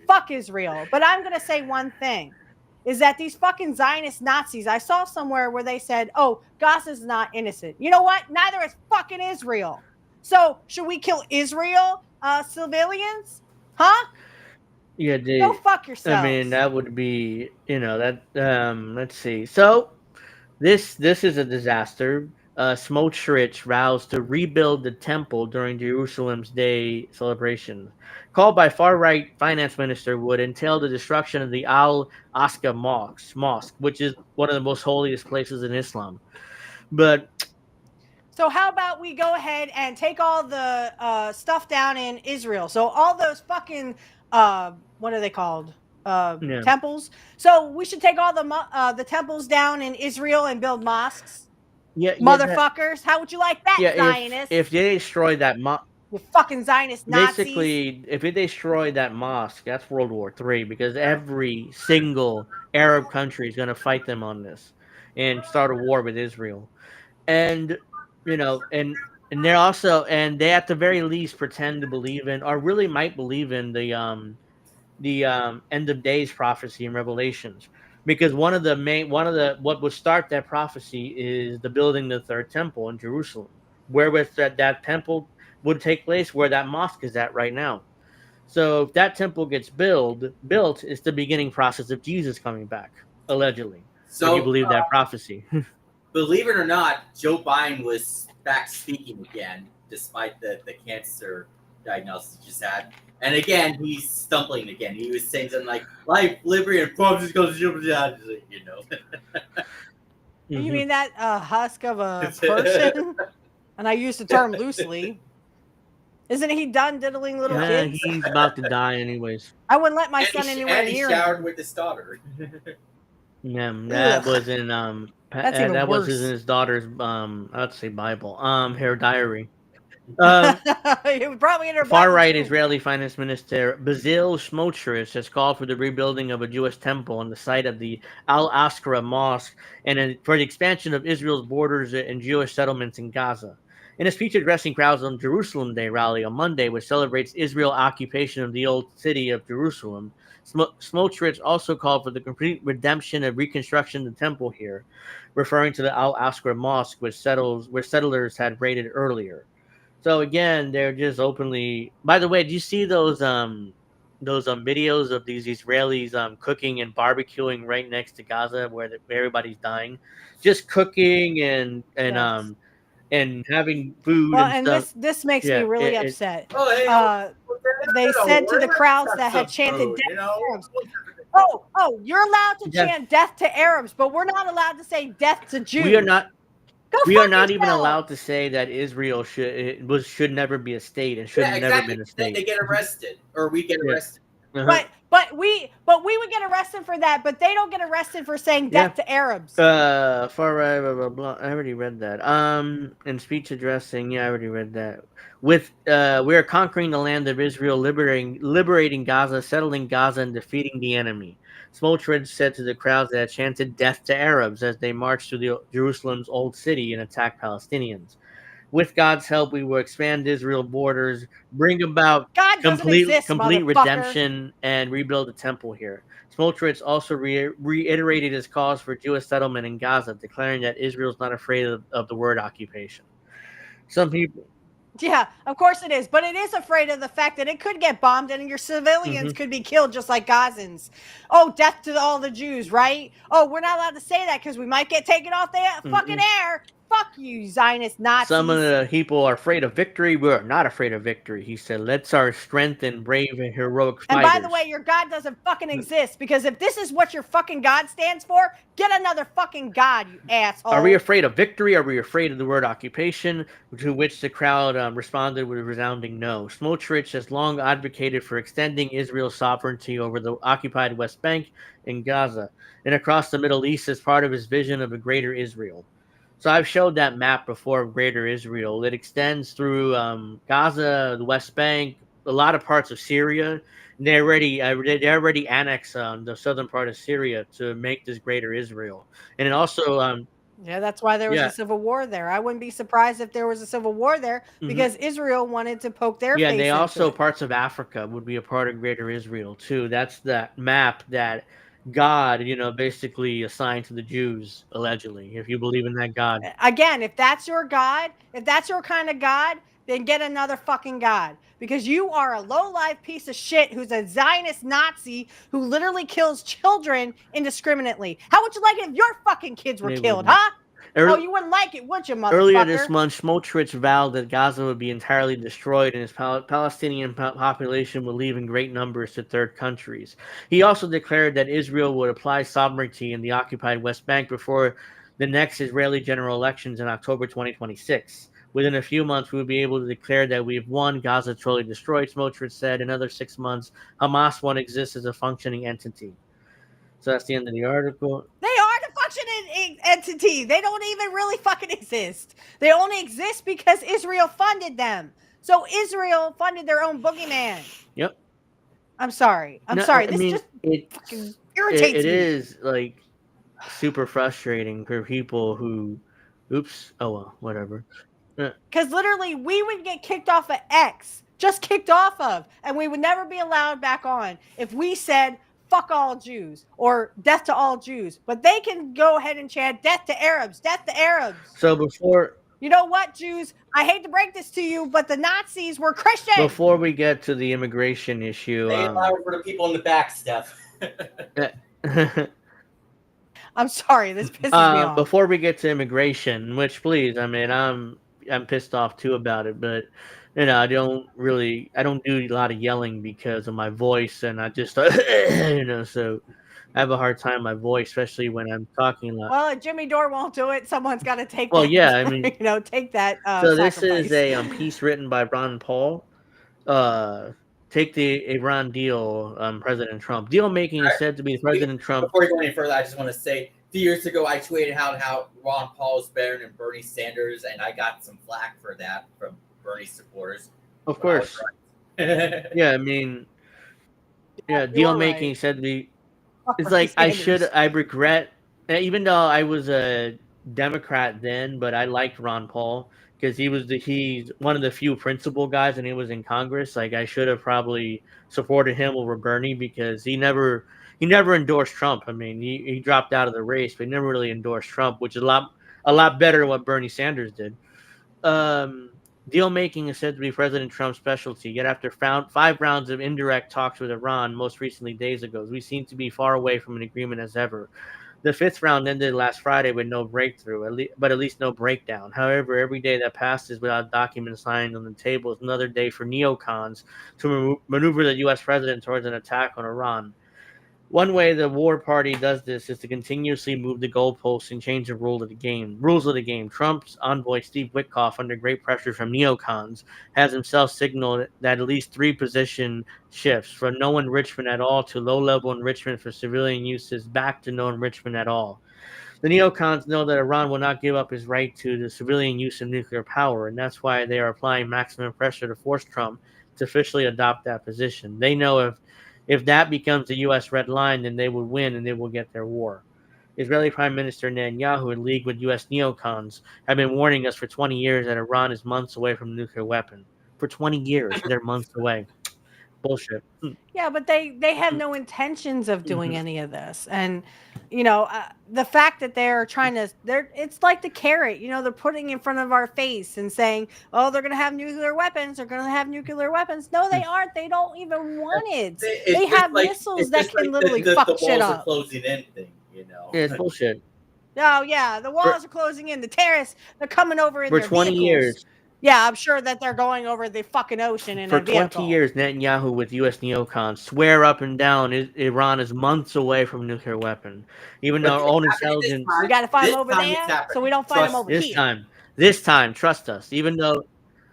Fuck Israel. But I'm going to say one thing. Is that these fucking Zionist Nazis, I saw somewhere where they said, oh, Gaza's not innocent. You know what? Neither is fucking Israel. So should we kill Israel civilians? Huh? Yeah, go fuck yourselves. I mean, that would be, that. Let's see. So this is a disaster. Smotrich vows to rebuild the temple during Jerusalem's Day celebration, called by far-right finance minister, would entail the destruction of the Al-Aqsa mosque, which is one of the most holiest places in Islam. But so how about we go ahead and take all the stuff down in Israel? So all those fucking what are they called? Temples. So we should take all the temples down in Israel and build mosques. Motherfuckers. How would you like that, Zionists? If they destroy that mosque, you fucking Zionist Nazis. Basically, if they destroy that mosque, that's World War III, because every single Arab country is going to fight them on this and start a war with Israel. And and they're also, and they at the very least pretend to believe in, or really might believe in, the end of days prophecy in Revelations, because what would start that prophecy is the building of the third temple in Jerusalem, where with that temple would take place, where that mosque is at right now. So if that temple gets built, it's the beginning process of Jesus coming back, allegedly. So if you believe that prophecy. Believe it or not, Joe Biden was back speaking again, despite the cancer diagnosis he just had. And again, he's stumbling again. He was saying something like, life, liberty, and promises goes to You mean that husk of a person? And I use the term loosely. Isn't he done diddling little kids? He's about to die anyways. I wouldn't let my son anywhere near him. And he showered with his daughter. Yeah, that was in that was in his daughter's I'd say Bible, her diary. Far-right Israeli Finance Minister Bezalel Smotrich has called for the rebuilding of a Jewish temple on the site of the Al-Aqsa Mosque and for the expansion of Israel's borders and Jewish settlements in Gaza. In a speech addressing crowds on Jerusalem Day rally on Monday, which celebrates Israel's occupation of the old city of Jerusalem, Smotrich also called for the complete redemption and reconstruction of the temple here, referring to the Al-Aqsa Mosque, where settlers had raided earlier. So again, they're just openly. By the way, do you see those videos of these Israelis cooking and barbecuing right next to Gaza, where everybody's dying, just cooking and having food and stuff. This makes me really upset. They said to the crowds that had chanted death to Arabs. Oh, you're allowed to chant death to Arabs, but we're not allowed to say death to Jews. We are not. We are not even allowed to say that Israel should never be a state and should never been a state. They get arrested, or we get arrested. But we would get arrested for that, but they don't get arrested for saying death to Arabs. Far right, blah, blah, blah. I already read that. In speech addressing, I already read that. We are conquering the land of Israel, liberating Gaza, settling Gaza, and defeating the enemy. Smotrich said to the crowds that chanted death to Arabs as they marched through Jerusalem's old city and attacked Palestinians. With God's help, we will expand Israel's borders, bring about complete redemption, and rebuild the temple here. Smotrich also reiterated his calls for Jewish settlement in Gaza, declaring that Israel is not afraid of the word occupation. Some people, Yeah, of course it is. But it is afraid of the fact that it could get bombed and your civilians could be killed just like Gazans. Oh, death to all the Jews, right? Oh, we're not allowed to say that because we might get taken off the fucking air. Fuck you, Zionist Nazis. Some of the people are afraid of victory. We are not afraid of victory. He said, let's our strength and brave and heroic fighters. And by the way, your God doesn't fucking exist, because if this is what your fucking God stands for, get another fucking God, you asshole. Are we afraid of victory? Are we afraid of the word occupation? To which the crowd responded with a resounding no. Smotrich has long advocated for extending Israel's sovereignty over the occupied West Bank and Gaza and across the Middle East as part of his vision of a greater Israel. So I've showed that map before of Greater Israel. It extends through Gaza, the West Bank, a lot of parts of Syria. They already annexed the southern part of Syria to make this Greater Israel, and it also yeah, that's why there was a civil war there. I wouldn't be surprised if there was a civil war there because Israel wanted to poke their face and they into also it. Parts of Africa would be a part of Greater Israel too. That's that map that God, basically assigned to the Jews, allegedly, if you believe in that God. Again, if that's your God, if that's your kind of God, then get another fucking God. Because you are a low-life piece of shit who's a Zionist Nazi who literally kills children indiscriminately. How would you like it if your fucking kids were killed, huh? Oh, you wouldn't like it, would you, motherfucker? Earlier this month, Smotrich vowed that Gaza would be entirely destroyed and his Palestinian population would leave in great numbers to third countries. He also declared that Israel would apply sovereignty in the occupied West Bank before the next Israeli general elections in October 2026. Within a few months, we will be able to declare that we've won, Gaza totally destroyed, Smotrich said. In another 6 months, Hamas won't exist as a functioning entity. So that's the end of the article. They are the functioning entity. They don't even really fucking exist. They only exist because Israel funded them. So Israel funded their own boogeyman. Yep. I'm sorry. This just fucking irritates me. It is like super frustrating for people who, whatever. Because literally, we would get kicked off of X, just kicked off of, and we would never be allowed back on if we said fuck all Jews or death to all Jews. But they can go ahead and chant death to Arabs, death to Arabs. So before... You know what, Jews? I hate to break this to you, but the Nazis were Christian. Before we get to the immigration issue... They allow for the people in the back, Steph. I'm sorry, this pisses me off. Before we get to immigration, which please, I mean, I'm pissed off too about it, but I don't do a lot of yelling because of my voice, and I just so I have a hard time with my voice, especially when I'm talking a lot. Well, if Jimmy Dore won't do it, someone's got to take. Well, yeah, I mean, take that. So this is a piece written by Ron Paul. Take the Iran deal, President Trump. Deal making is said to be President Trump. Before we go any further, I just want to say, a few years ago, I tweeted how Ron Paul is better than Bernie Sanders, and I got some flack for that from Bernie supporters. Of course. Yeah, I mean, deal making said to be. It's like I regret, even though I was a Democrat then, but I liked Ron Paul because he's one of the few principal guys, and he was in Congress. Like I should have probably supported him over Bernie because he never endorsed Trump. I mean, he dropped out of the race, but he never really endorsed Trump, which is a lot better than what Bernie Sanders did. Deal making is said to be President Trump's specialty. Yet after 5 rounds of indirect talks with Iran, most recently days ago, we seem to be far away from an agreement as ever. The 5th round ended last Friday with no breakthrough, but at least no breakdown. However, every day that passes without documents signed on the table is another day for neocons to maneuver the U.S. president towards an attack on Iran. One way the war party does this is to continuously move the goalposts and change the rules of the game. Trump's envoy, Steve Witkoff, under great pressure from neocons, has himself signaled that at least 3 position shifts from no enrichment at all to low-level enrichment for civilian uses back to no enrichment at all. The neocons know that Iran will not give up his right to the civilian use of nuclear power, and that's why they are applying maximum pressure to force Trump to officially adopt that position. They know if that becomes the U.S. red line, then they will win and they will get their war. Israeli Prime Minister Netanyahu, in league with U.S. neocons, have been warning us for 20 years that Iran is months away from a nuclear weapon. For 20 years, they're months away. Bullshit. Yeah, but they have no intentions of doing any of this, and the fact that they're trying to, it's like the carrot, they're putting in front of our face and saying, oh, they're going to have nuclear weapons, they're going to have nuclear weapons. No, they aren't. They don't even want it. They have missiles that can literally fuck shit up. The walls are closing in thing, Yeah, it's bullshit. Oh yeah, the walls are closing in. The terrorists, they're coming over in For their 20 vehicles. years. Yeah, I'm sure that they're going over the fucking ocean in For a vehicle. 20 years, Netanyahu with U.S. neocons swear up and down Iran is months away from a nuclear weapon. Even though our own intelligence... We got to find them over there, so we don't find them over here. This time, trust us. Even though...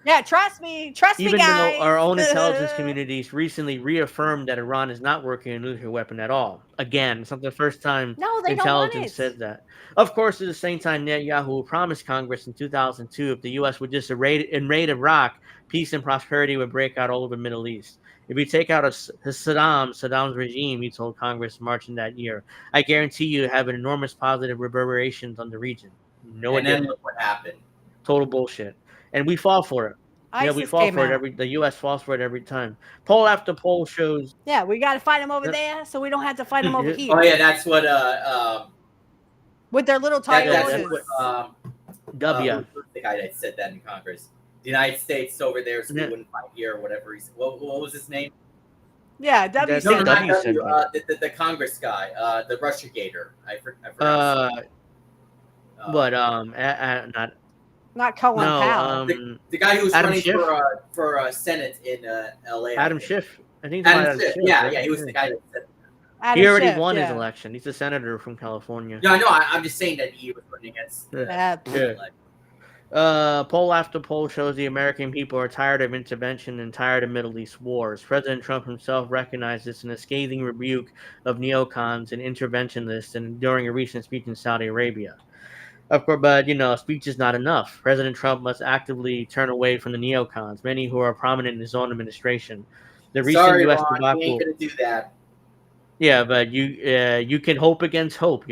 Yeah, trust me, guys. Even though our own intelligence communities recently reaffirmed that Iran is not working on a nuclear weapon at all. Again, it's not the first time intelligence said that. Of course, at the same time, Netanyahu promised Congress in 2002 if the U.S. would just invade Iraq, peace and prosperity would break out all over the Middle East. If we take out Saddam's regime, he told Congress in March in that year, I guarantee you have enormous positive reverberations on the region. No, and then look what happened. Total bullshit. And we fall for it. ISIS we fall for it. The U.S. falls for it every time. Poll after poll shows. Yeah, we got to fight them over there, so we don't have to fight them over here. Oh yeah, that's what. With their little titles. W. The guy that said that in Congress. The United States over there, so we wouldn't fight here or whatever. What was his name? Yeah, W. No, not W. The Congress guy, the Russia Gator. I forgot. Not Colin Powell. The guy who was running for Senate in L.A. Adam Schiff. I think Adam Schiff. Yeah, he was the guy that said that. He already won his election. He's a senator from California. No, I know. I'm just saying that he was running against. Poll after poll shows the American people are tired of intervention and tired of Middle East wars. President Trump himself recognized this in a scathing rebuke of neocons and interventionists and during a recent speech in Saudi Arabia. Of course, but speech is not enough. President Trump must actively turn away from the neocons, many who are prominent in his own administration. The recent U.S. debacle. You ain't gonna do that. Yeah, but you can hope against hope.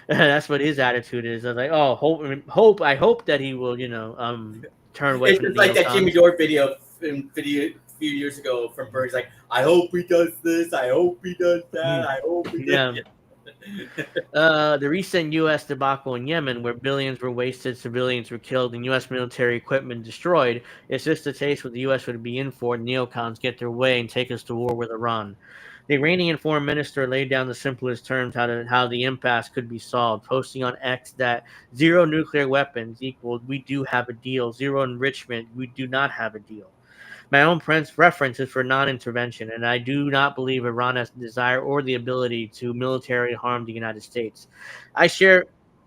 That's what his attitude is. I was like, oh, hope. I hope that he will, turn away. It's like that Jimmy Dore video a few years ago from Bernie's like, I hope he does this. I hope he does that. I hope he does. The recent U.S. debacle in Yemen, where billions were wasted, civilians were killed, and U.S. military equipment destroyed, is just a taste what the U.S. would be in for. Neocons get their way and take us to war with Iran. The Iranian foreign minister laid down the simplest terms how the impasse could be solved, posting on X that 0 nuclear weapons equaled we do have a deal, 0 enrichment we do not have a deal. My own preference is for non-intervention, and I do not believe Iran has the desire or the ability to militarily harm the United States.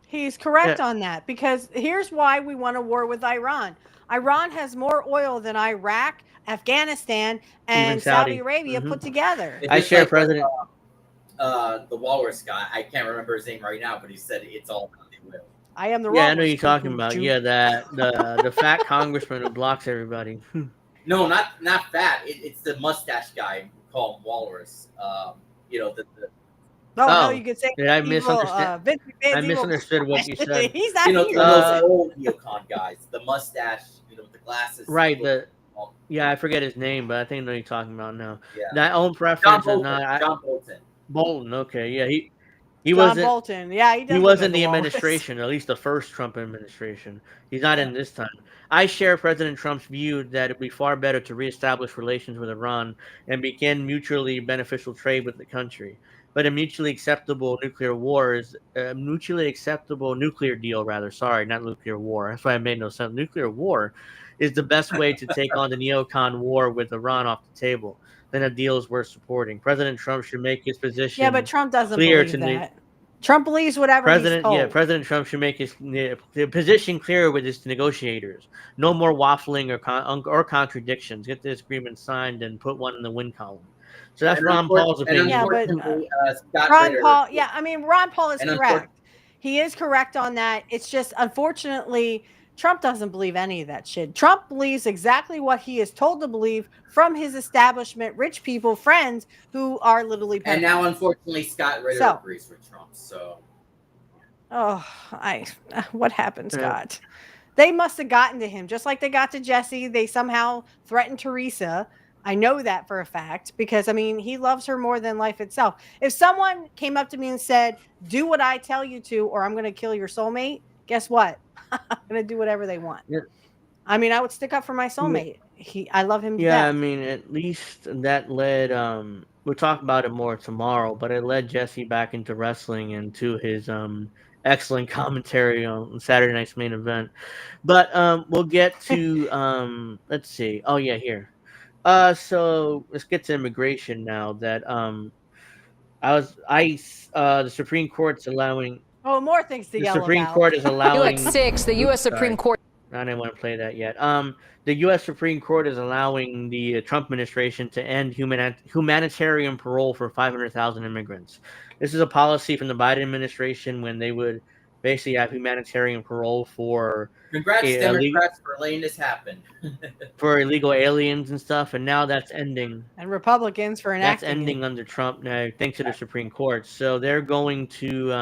He's correct on that, because here's why we want a war with Iran. Iran has more oil than Iraq, Afghanistan, and Saudi Arabia put together. I share President... the Walrus guy, I can't remember his name right now, but he said it's all about the oil. I am the Walrus. Yeah, I know you're talking about. Yeah, the fat congressman who blocks everybody. No, not fat. It's the mustache guy who call him Walrus. No, you could say. Did I misunderstand? I misunderstood what you said. He's not those old neocon guys, the mustache, with the glasses. Right. I forget his name, but I think I know you're talking about now. Yeah. My own preference is not John Bolton. Bolton. Okay. Yeah. He wasn't. Bolton. Yeah, he was in the administration, at least the first Trump administration. He's not in this time. I share President Trump's view that it would be far better to reestablish relations with Iran and begin mutually beneficial trade with the country. But a mutually acceptable nuclear deal, rather. Sorry, not nuclear war. That's why I made no sense. Nuclear war is the best way to take on the neocon war with Iran off the table. Then a deal is worth supporting. President Trump should make his position. Yeah, but Trump doesn't believe that. Trump believes whatever he's told. Yeah, President Trump should make his position clear with his negotiators. No more waffling or contradictions. Get this agreement signed and put one in the win column. So that's Ron Paul's opinion. Yeah, but Ron Paul is correct. He is correct on that. It's just, unfortunately, Trump doesn't believe any of that shit. Trump believes exactly what he is told to believe from his establishment, rich people, friends who are literally. And now, unfortunately, Scott Ritter agrees with Trump. So. What happened, Scott? They must have gotten to him, just like they got to Jesse. They somehow threatened Teresa. I know that for a fact because, I mean, he loves her more than life itself. If someone came up to me and said, do what I tell you to, or I'm going to kill your soulmate, guess what? I'm going to do whatever they want. Yeah. I mean, I would stick up for my soulmate. I love him to Yeah, I death. mean, at least that led. We'll talk about it more tomorrow, but it led Jesse back into wrestling and to his excellent commentary on Saturday night's main event. But we'll get to let's see. Oh yeah, here. So let's get to immigration now. That the Supreme Court's allowing. Oh, more things to The yell Supreme about. Court is allowing. At 6, the U.S. Supreme Court. I didn't want to play that yet. The U.S. Supreme Court is allowing the Trump administration to end humanitarian parole for 500,000 immigrants. This is a policy from the Biden administration when they would basically have humanitarian parole for Congrats, Democrats, for letting this happen. for illegal aliens and stuff, and now that's ending. And Republicans for enacting That's ending under Trump now, thanks to the Supreme Court. So they're going to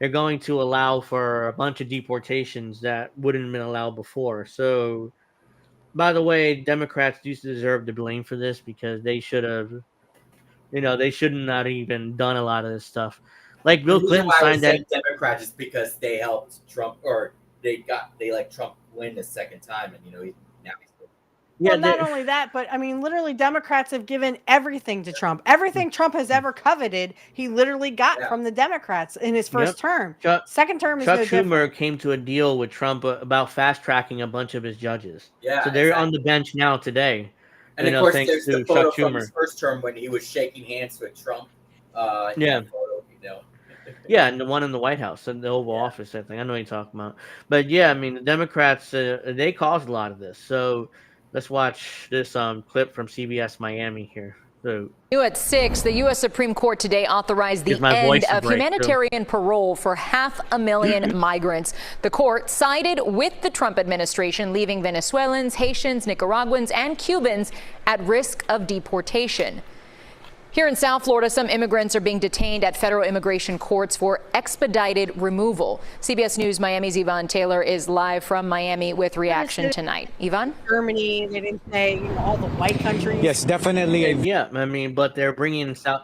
allow for a bunch of deportations that wouldn't have been allowed before. So, by the way, Democrats do deserve the blame for this because they should have, they should not even done a lot of this stuff. Like Bill Clinton signed that. Democrats is because they helped Trump, or they let Trump win the second time, and now he's. Well, not only that, but I mean, literally, Democrats have given everything to Trump. Everything Trump has ever coveted, he literally got from the Democrats in his first term. Second term is Chuck no Schumer different. came to a deal with Trump about fast tracking a bunch of his judges. Yeah, so they're on the bench now today. And of course, there's the photo from his first term when he was shaking hands with Trump. Yeah. Yeah, and the one in the White House, in the Oval Office, I think. I know what you're talking about. But yeah, I mean, the Democrats, they caused a lot of this. So let's watch this clip from CBS Miami here. So, At 6, the U.S. Supreme Court today authorized the end of humanitarian parole for 500,000 migrants. The court sided with the Trump administration, leaving Venezuelans, Haitians, Nicaraguans, and Cubans at risk of deportation. Here in South Florida, some immigrants are being detained at federal immigration courts for expedited removal. CBS News Miami's Yvonne Taylor is live from Miami with reaction tonight. Yvonne? Germany, they didn't say all the white countries. Yes, definitely. Yeah, I mean, but they're bringing South.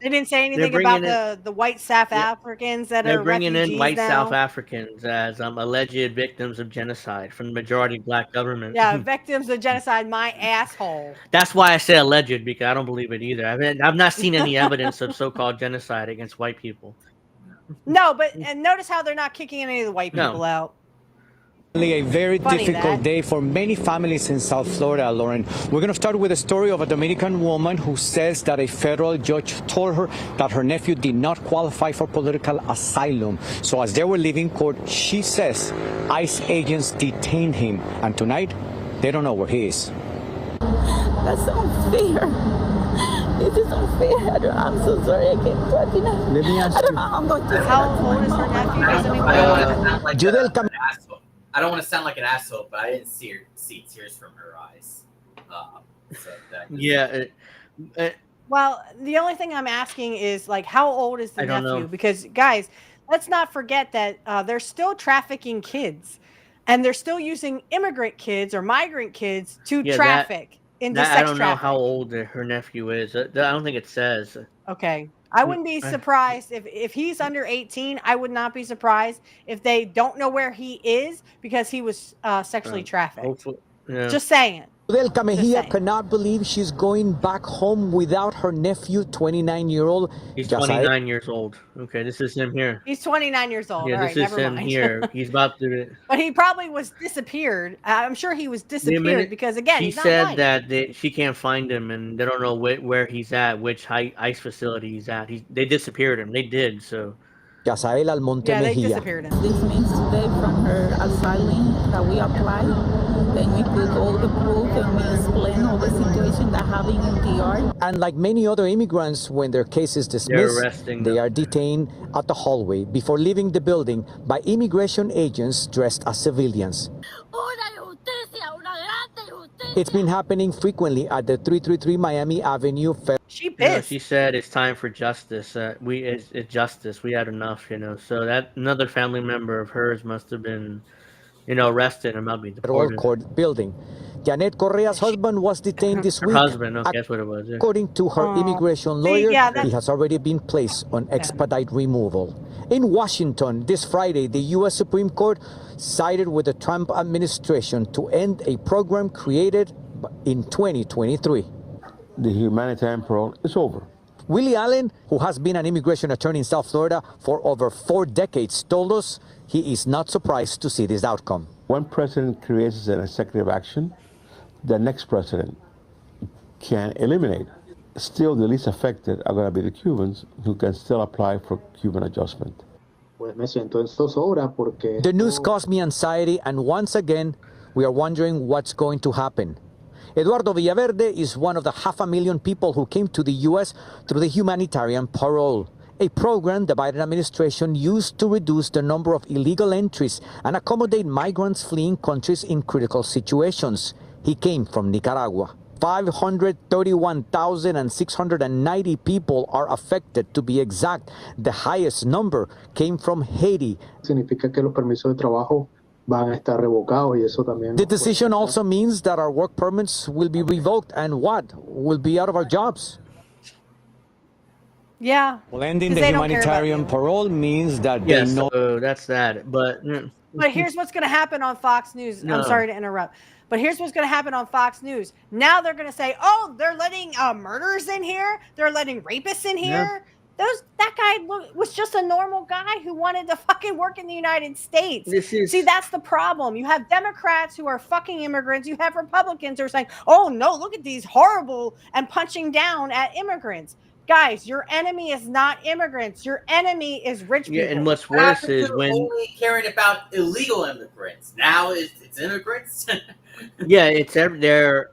They didn't say anything about the white South Africans that they're are bringing in white now. South Africans as alleged victims of genocide from the majority black government. Yeah, victims of genocide, my asshole. That's why I say alleged, because I don't believe it either. I've not seen any evidence of so-called genocide against white people. No, and notice how they're not kicking any of the white people out. A very difficult day for many families in South Florida, Lauren. We're going to start with a story of a Dominican woman who says that a federal judge told her that her nephew did not qualify for political asylum. So as they were leaving court, she says ICE agents detained him. And tonight, they don't know where he is. That's unfair. This is unfair. I'm so sorry. I can't talk enough. Let me ask you. How old is her nephew? I don't want to sound like an asshole, but I didn't see tears from her eyes. Well, the only thing I'm asking is, like, how old is the nephew? Because, guys, let's not forget that they're still trafficking kids, and they're still using immigrant kids or migrant kids to traffic into sex trafficking. I don't know how old her nephew is. I don't think it says. Okay. I wouldn't be surprised if he's under 18. I would not be surprised if they don't know where he is because he was sexually trafficked. Yeah. Just saying. Delta Mejia cannot believe she's going back home without her nephew, 29-year-old. He's 29 years old. Okay, this is him here. He's 29 years old. Yeah, All this right, is never him mind. here. He's about to. But he probably was disappeared. I'm sure he was disappeared because, again, she he's not said white. that she can't find him and they don't know where he's at, which ICE facility he's at. They disappeared him. They did so. Yasael Almonte they Mejia. disappeared him. This means today from her asylum that we applied. Then we put all the proof and we explain all the situation that happened in DR. And like many other immigrants, when their case is dismissed, they are detained at the hallway before leaving the building by immigration agents dressed as civilians. It's been happening frequently at the 333 Miami Avenue. She pissed. She said it's time for justice. It's justice. We had enough, So that another family member of hers must have been, arrested and might be deported. Federal court building. Janet Correa's husband was detained this Her week. husband, okay, that's what it was. Yeah. According to her immigration lawyer, yeah, he has already been placed on expedite removal. In Washington, this Friday, the U.S. Supreme Court sided with the Trump administration to end a program created in 2023. The humanitarian parole is over. Willie Allen, who has been an immigration attorney in South Florida for over 4 decades, told us he is not surprised to see this outcome. One president creates an executive action, the next president can eliminate. Still, the least affected are going to be the Cubans, who can still apply for Cuban adjustment. The news caused me anxiety, and once again, we are wondering what's going to happen. Eduardo Villaverde is one of the 500,000 people who came to the U.S. through the humanitarian parole, a program the Biden administration used to reduce the number of illegal entries and accommodate migrants fleeing countries in critical situations. He came from Nicaragua. 531,690 people are affected, to be exact. The highest number came from Haiti. The decision also means that our work permits will be revoked and we'll be out of our jobs. Yeah. Well, ending the humanitarian parole means that they know. So that's that. But here's what's going to happen on Fox News. No. I'm sorry to interrupt. But here's what's going to happen on Fox News. Now they're going to say, oh, they're letting murderers in here. They're letting rapists in here. Yeah. That guy was just a normal guy who wanted to fucking work in the United States. See, that's the problem. You have Democrats who are fucking immigrants. You have Republicans who are saying, oh, no, look at these horrible, and punching down at immigrants. Guys, your enemy is not immigrants. Your enemy is rich people. Yeah, and what's worse is when only caring about illegal immigrants. Now it's immigrants. Yeah, it's they're.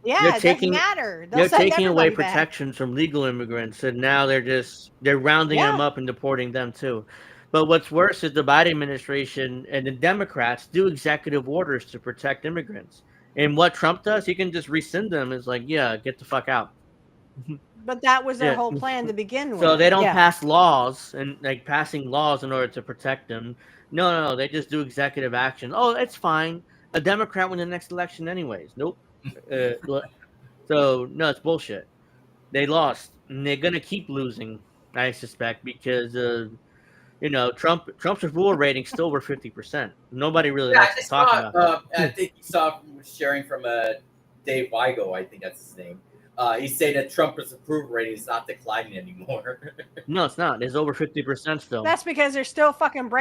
Yeah, it doesn't matter. They're taking away protections from legal immigrants, and now they're rounding them up and deporting them too. But what's worse is the Biden administration and the Democrats do executive orders to protect immigrants. And what Trump does, he can just rescind them. It's like, yeah, get the fuck out. But that was their whole plan to begin with. So they don't pass laws and passing laws in order to protect them. No, they just do executive action. Oh, it's fine. A Democrat win the next election anyways. Nope. So no, it's bullshit. They lost, and they're gonna keep losing, I suspect, because Trump's approval rating still over 50%. Nobody really likes to talk about that. I think you saw sharing from Dave Weigel. I think that's his name. He's saying that Trump's approval rating is not declining anymore. No, it's not. It's over 50% still. That's because they're still fucking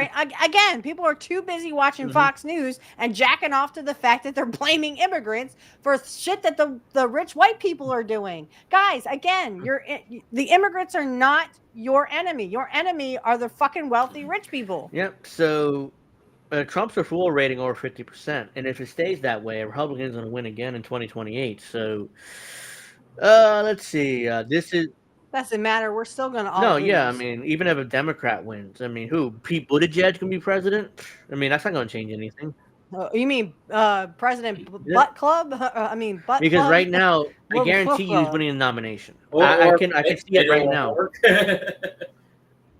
again, people are too busy watching Fox News and jacking off to the fact that they're blaming immigrants for shit that the rich white people are doing. Guys, again, the immigrants are not your enemy. Your enemy are the fucking wealthy rich people. Yep. So Trump's approval rating over 50%. And if it stays that way, a Republican's going to win again in 2028. So let's see. Doesn't matter. We're still gonna all lose. I mean, even if a Democrat wins, I mean, who? Pete Buttigieg can be president? I mean, that's not gonna change anything. You mean President Butt Club? Because Club? Right now, I guarantee you he's winning the nomination. I can see it right now.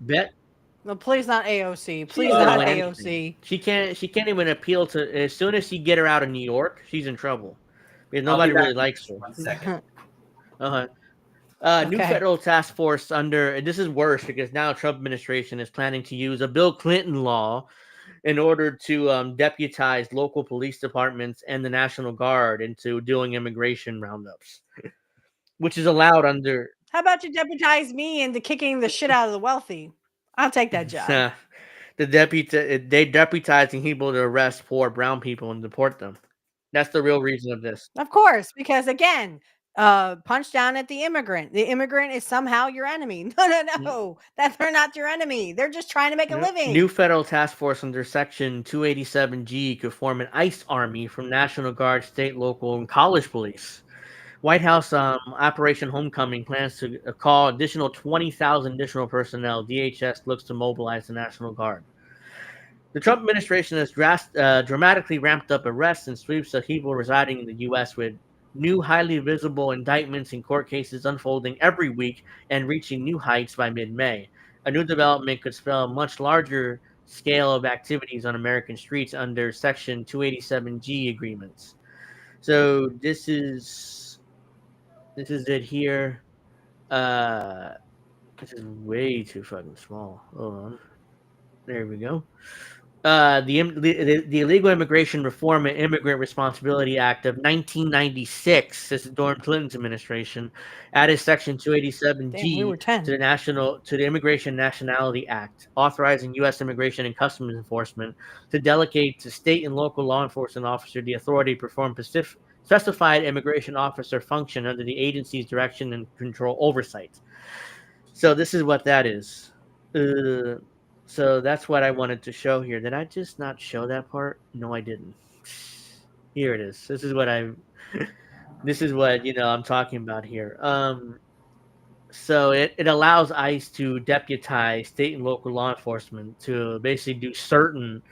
Bet. No, please not AOC. Please not AOC. She can't even appeal to. As soon as you get her out of New York, she's in trouble because nobody really likes her. 1 second. New federal task force and this is worse because now Trump administration is planning to use a Bill Clinton law in order to deputize local police departments and the National Guard into doing immigration roundups, which is allowed under. How about you deputize me into kicking the shit out of the wealthy? I'll take that job. They deputizing people to arrest poor brown people and deport them. That's the real reason of this. Of course, because again, punch down at the immigrant. The immigrant is somehow your enemy. No. They're not your enemy. They're just trying to make a living. New federal task force under Section 287G could form an ICE army from National Guard, state, local, and college police. White House Operation Homecoming plans to call additional 20,000 additional personnel. DHS looks to mobilize the National Guard. The Trump administration has dramatically ramped up arrests and sweeps of people residing in the U.S. with new highly visible indictments in court cases unfolding every week and reaching new heights by mid-May. A new development could spell a much larger scale of activities on American streets under Section 287G agreements. So this is it here. This is way too fucking small. Hold on. There we go. The Illegal Immigration Reform and Immigrant Responsibility Act of 1996, this is during Clinton's administration, added Section Damn, we 287G were 10. to the Immigration Nationality Act, authorizing U.S. Immigration and Customs Enforcement to delegate to state and local law enforcement officers the authority to perform specified immigration officer function under the agency's direction and control oversight. So this is what that is. So that's what I wanted to show here. Did I just not show that part? No, I didn't. Here it is. This is what I'm talking about here. So it allows ICE to deputize state and local law enforcement to basically do certain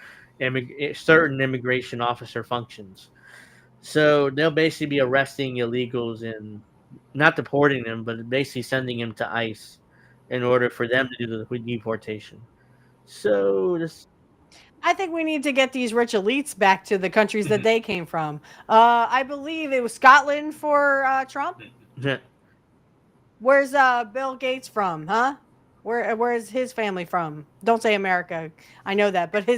immigration officer functions. So they'll basically be arresting illegals and not deporting them, but basically sending them to ICE in order for them to do the deportation. So this, I think we need to get these rich elites back to the countries that they came from. I believe it was Scotland for Trump. Where's Bill Gates from, huh? Where's his family from? Don't say America. I know that, but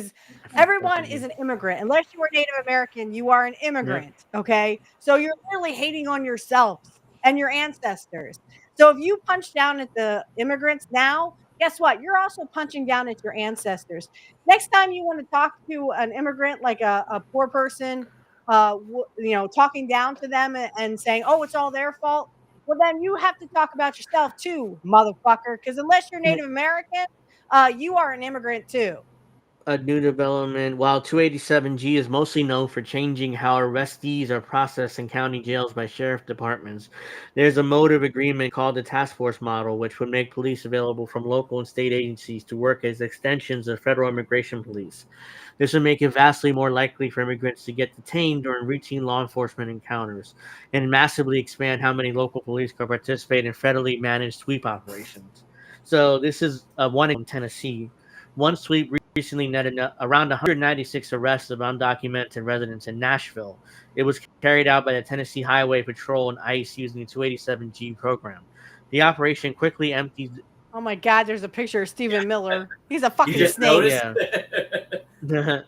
everyone is an immigrant. Unless you are Native American, you are an immigrant. Okay, so you're literally hating on yourselves and your ancestors. So if you punch down at the immigrants now, guess what? You're also punching down at your ancestors. Next time you want to talk to an immigrant, like a poor person, talking down to them and saying, "Oh, it's all their fault." Well, then you have to talk about yourself too, motherfucker. Because unless you're Native American, you are an immigrant too. a new development. While 287G is mostly known for changing how arrestees are processed in county jails by sheriff departments, there's a mode of agreement called the task force model, which would make police available from local and state agencies to work as extensions of federal immigration police. This would make it vastly more likely for immigrants to get detained during routine law enforcement encounters, and massively expand how many local police can participate in federally managed sweep operations. So this is one in Tennessee. One sweep recently netted around 196 arrests of undocumented residents in Nashville. It was carried out by the Tennessee Highway Patrol and ICE using the 287G program. The operation quickly emptied. Oh my God! There's a picture of Stephen Miller. He's a fucking snake. Yeah.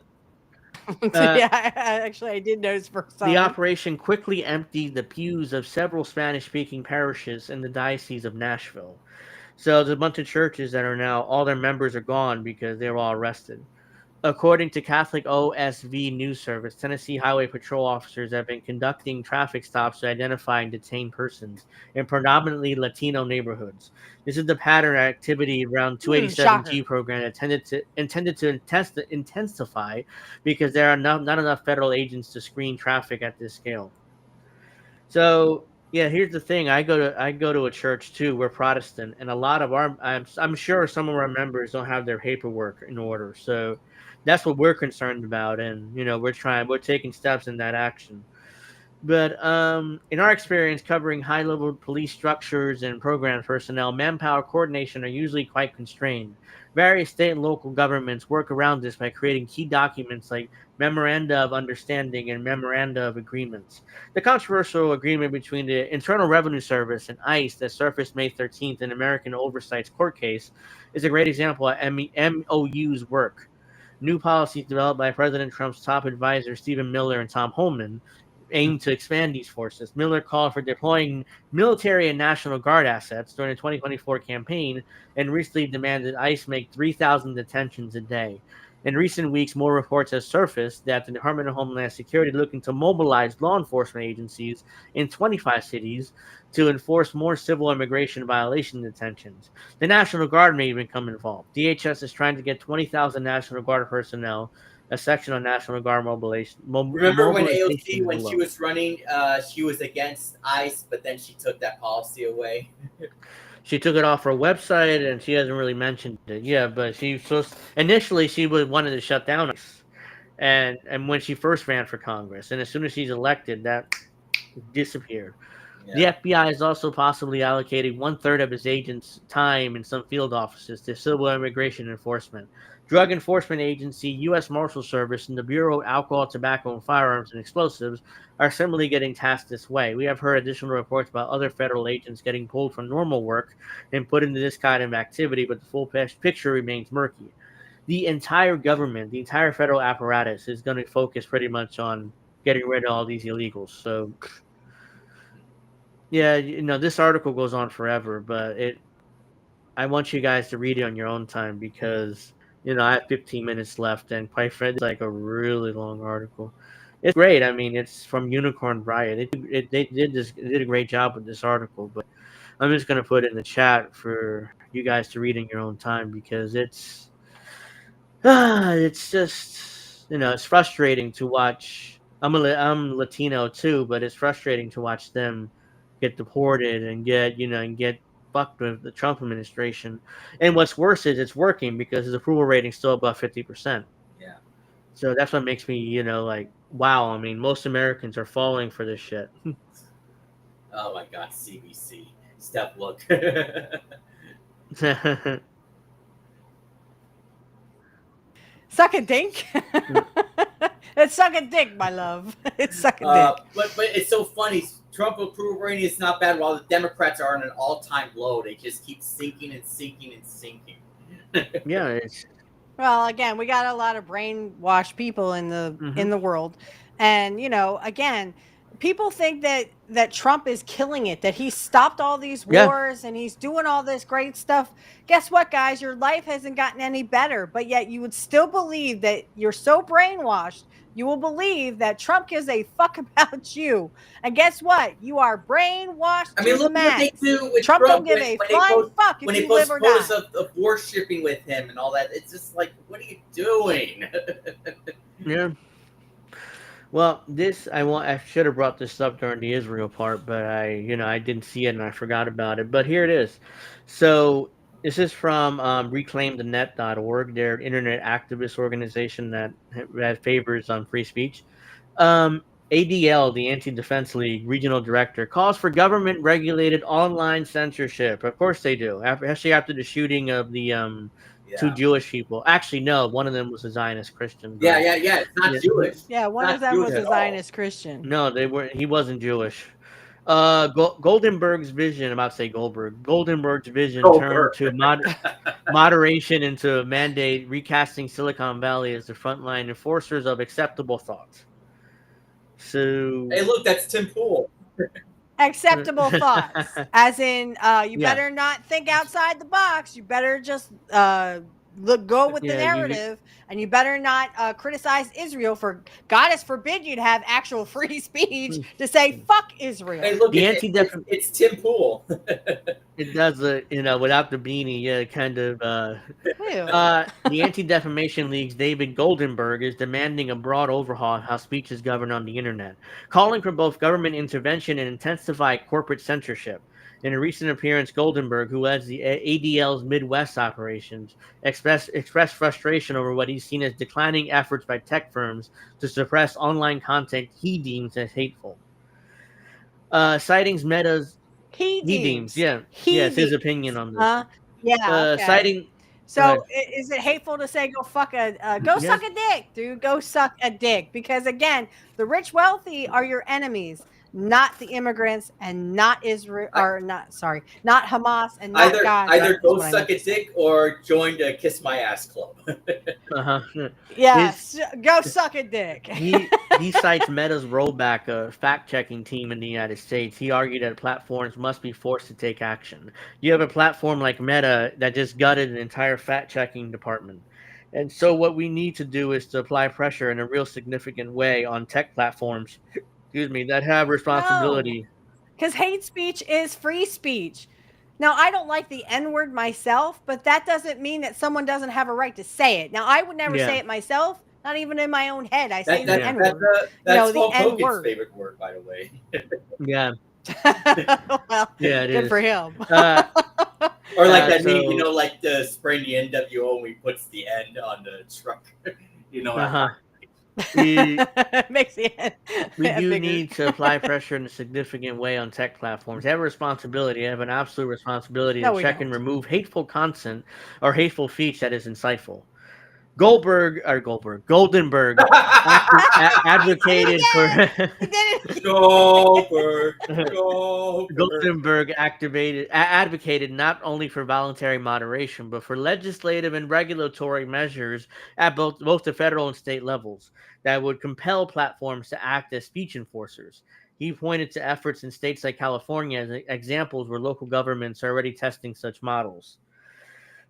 Actually, I did notice for some. The operation quickly emptied the pews of several Spanish-speaking parishes in the Diocese of Nashville. So there's a bunch of churches that are now, all their members are gone because they were all arrested. According to Catholic OSV News Service, Tennessee Highway Patrol officers have been conducting traffic stops to identify and detain persons in predominantly Latino neighborhoods. This is the pattern of activity around 287G program intended to intensify because there are not enough federal agents to screen traffic at this scale. So yeah, here's the thing. I go to a church too. We're Protestant, and a lot of I'm sure some of our members don't have their paperwork in order. So that's what we're concerned about, and we're taking steps in that action. But in our experience covering high-level police structures and program personnel, manpower coordination are usually quite constrained. Various state and local governments work around this by creating key documents like Memoranda of Understanding and Memoranda of Agreements. The controversial agreement between the Internal Revenue Service and ICE that surfaced May 13th in American Oversight's court case is a great example of MOU's work. New policies developed by President Trump's top advisors Stephen Miller and Tom Homan aimed to expand these forces. Miller called for deploying military and National Guard assets during the 2024 campaign and recently demanded ICE make 3,000 detentions a day. In recent weeks, more reports have surfaced that the Department of Homeland Security is looking to mobilize law enforcement agencies in 25 cities to enforce more civil immigration violation detentions. The National Guard may even come involved. DHS is trying to get 20,000 National Guard personnel, a section on National Guard mobilization. Remember when AOC, when she was running, she was against ICE, but then she took that policy away? She took it off her website, and she hasn't really mentioned it. Yeah, but initially she wanted to shut down ICE, and when she first ran for Congress, and as soon as she's elected, that disappeared. Yeah. The FBI is also possibly allocating 1/3 of its agents' time in some field offices to civil immigration enforcement. Drug Enforcement Agency, U.S. Marshal Service, and the Bureau of Alcohol, Tobacco, and Firearms and Explosives are similarly getting tasked this way. We have heard additional reports about other federal agents getting pulled from normal work and put into this kind of activity, but the full picture remains murky. The entire government, the entire federal apparatus is going to focus pretty much on getting rid of all these illegals. So, yeah, this article goes on forever, but I want you guys to read it on your own time because, I have 15 minutes left, and quite frankly, it's like a really long article. It's great. I mean, it's from Unicorn Riot. They did a great job with this article, but I'm just going to put it in the chat for you guys to read in your own time because it's just, it's frustrating to watch. I'm Latino too, but it's frustrating to watch them get deported and get fucked with the Trump administration. And what's worse is it's working because his approval rating's still above 50%. Yeah. So that's what makes me, like, wow. I mean, most Americans are falling for this shit. Oh my God, CBC. Steph, look. Suck a dink. It's suck a dick, my love. It's suck a dick. But it's so funny. Trump approval rating is not bad, while the Democrats are on an all-time low. They just keep sinking and sinking and sinking. Yeah. Well, again, we got a lot of brainwashed people in the world, and again, people think that Trump is killing it, that he stopped all these wars and he's doing all this great stuff. Guess what, guys? Your life hasn't gotten any better, but yet you would still believe that you're so brainwashed. You will believe that Trump gives a fuck about you. And guess what? You are brainwashed to the max. What they do with Trump don't give a flying fuck if you live or die. When they post photos of worshiping with him and all that, it's just like, what are you doing? Yeah. Well, I should have brought this up during the Israel part, but I didn't see it and I forgot about it. But here it is. So this is from reclaimthenet.org. They're an internet activist organization that favors free speech. ADL, the Anti-Defense League regional director, calls for government-regulated online censorship. Of course they do. Especially after the shooting of the two Jewish people. Actually, no, one of them was a Zionist Christian. Yeah. It's not Jewish. Yeah, one of them was a Zionist Christian. No, he wasn't Jewish. Goldenberg's vision, I'm about to say Goldberg. Goldenberg's vision turned to moderation into a mandate, recasting Silicon Valley as the frontline enforcers of acceptable thought. So, hey, look, that's Tim Pool. Acceptable thoughts, as in you better not think outside the box. You better just go with the narrative, and you better not criticize Israel. For God has forbid you to have actual free speech to say fuck Israel. Hey, look, it's Tim Pool. It does, without the beanie, kind of. The Anti-Defamation League's David Goldenberg is demanding a broad overhaul of how speech is governed on the internet, calling for both government intervention and intensified corporate censorship. In a recent appearance, Goldenberg, who leads the ADL's Midwest operations, expressed frustration over what he's seen as declining efforts by tech firms to suppress online content he deems as hateful. Citing Meta's He deems. It's his opinion on this. Okay. Citing. So is it hateful to say suck a dick, dude? Go suck a dick, because again, the rich, wealthy are your enemies, not the immigrants, and not Israel, not Hamas, and not Gaza. Either go suck a dick or join the Kiss My Ass Club. Go suck a dick. He cites Meta's rollback of fact-checking team in the United States. He argued that platforms must be forced to take action. You have a platform like Meta that just gutted an entire fact-checking department. And so what we need to do is to apply pressure in a real significant way on tech platforms that have responsibility. Because hate speech is free speech. Now, I don't like the N-word myself, but that doesn't mean that someone doesn't have a right to say it. Now, I would never say it myself, not even in my own head. I say the N-word. That's Hulk Hogan's favorite word, by the way. Yeah. Well, it good is. for him. Or like that meme, like the spraying the NWO and we puts the N on the truck. Makes the end. We do need to apply pressure in a significant way on tech platforms. They have a responsibility. They have an absolute responsibility to check and remove hateful content or hateful speech that is insightful. Goldenberg advocated for Goldenberg advocated not only for voluntary moderation, but for legislative and regulatory measures at both the federal and state levels that would compel platforms to act as speech enforcers. He pointed to efforts in states like California as examples where local governments are already testing such models.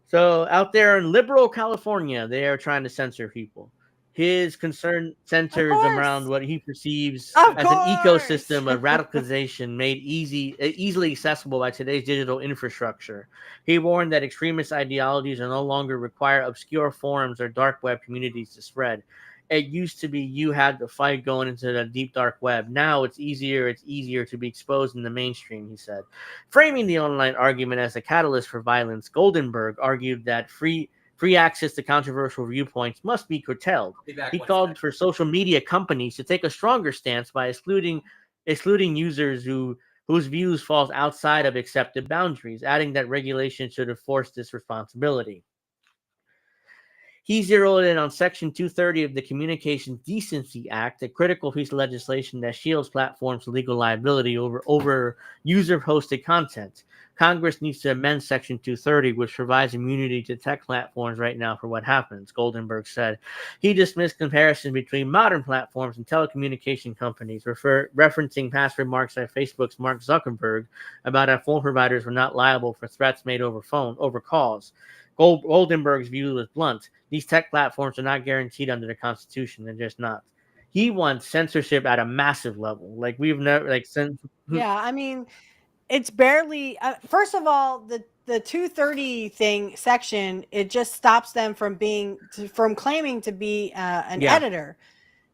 So out there in liberal California, they are trying to censor people. His concern centers around what he perceives as an ecosystem of radicalization made easily accessible by today's digital infrastructure. He warned that extremist ideologies are no longer require obscure forums or dark web communities to spread. It used to be you had to fight going into the deep dark web. Now it's easier to be exposed in the mainstream, he said. Framing the online argument as a catalyst for violence, Goldenberg argued that free access to controversial viewpoints must be curtailed. He called for social media companies to take a stronger stance by excluding users whose views falls outside of accepted boundaries, adding that regulation should enforce this responsibility. He zeroed in on Section 230 of the Communications Decency Act, a critical piece of legislation that shields platforms from legal liability over user-hosted content. Congress needs to amend Section 230, which provides immunity to tech platforms right now for what happens, Goldenberg said. He dismissed comparisons between modern platforms and telecommunication companies, referencing past remarks by Facebook's Mark Zuckerberg about how phone providers were not liable for threats made over calls. Goldenberg's view was blunt. These tech platforms are not guaranteed under the Constitution. They're just not. He wants censorship at a massive level. Like we've never Yeah, I mean, it's barely. First of all, the 230 thing section, it just stops them from claiming to be an editor.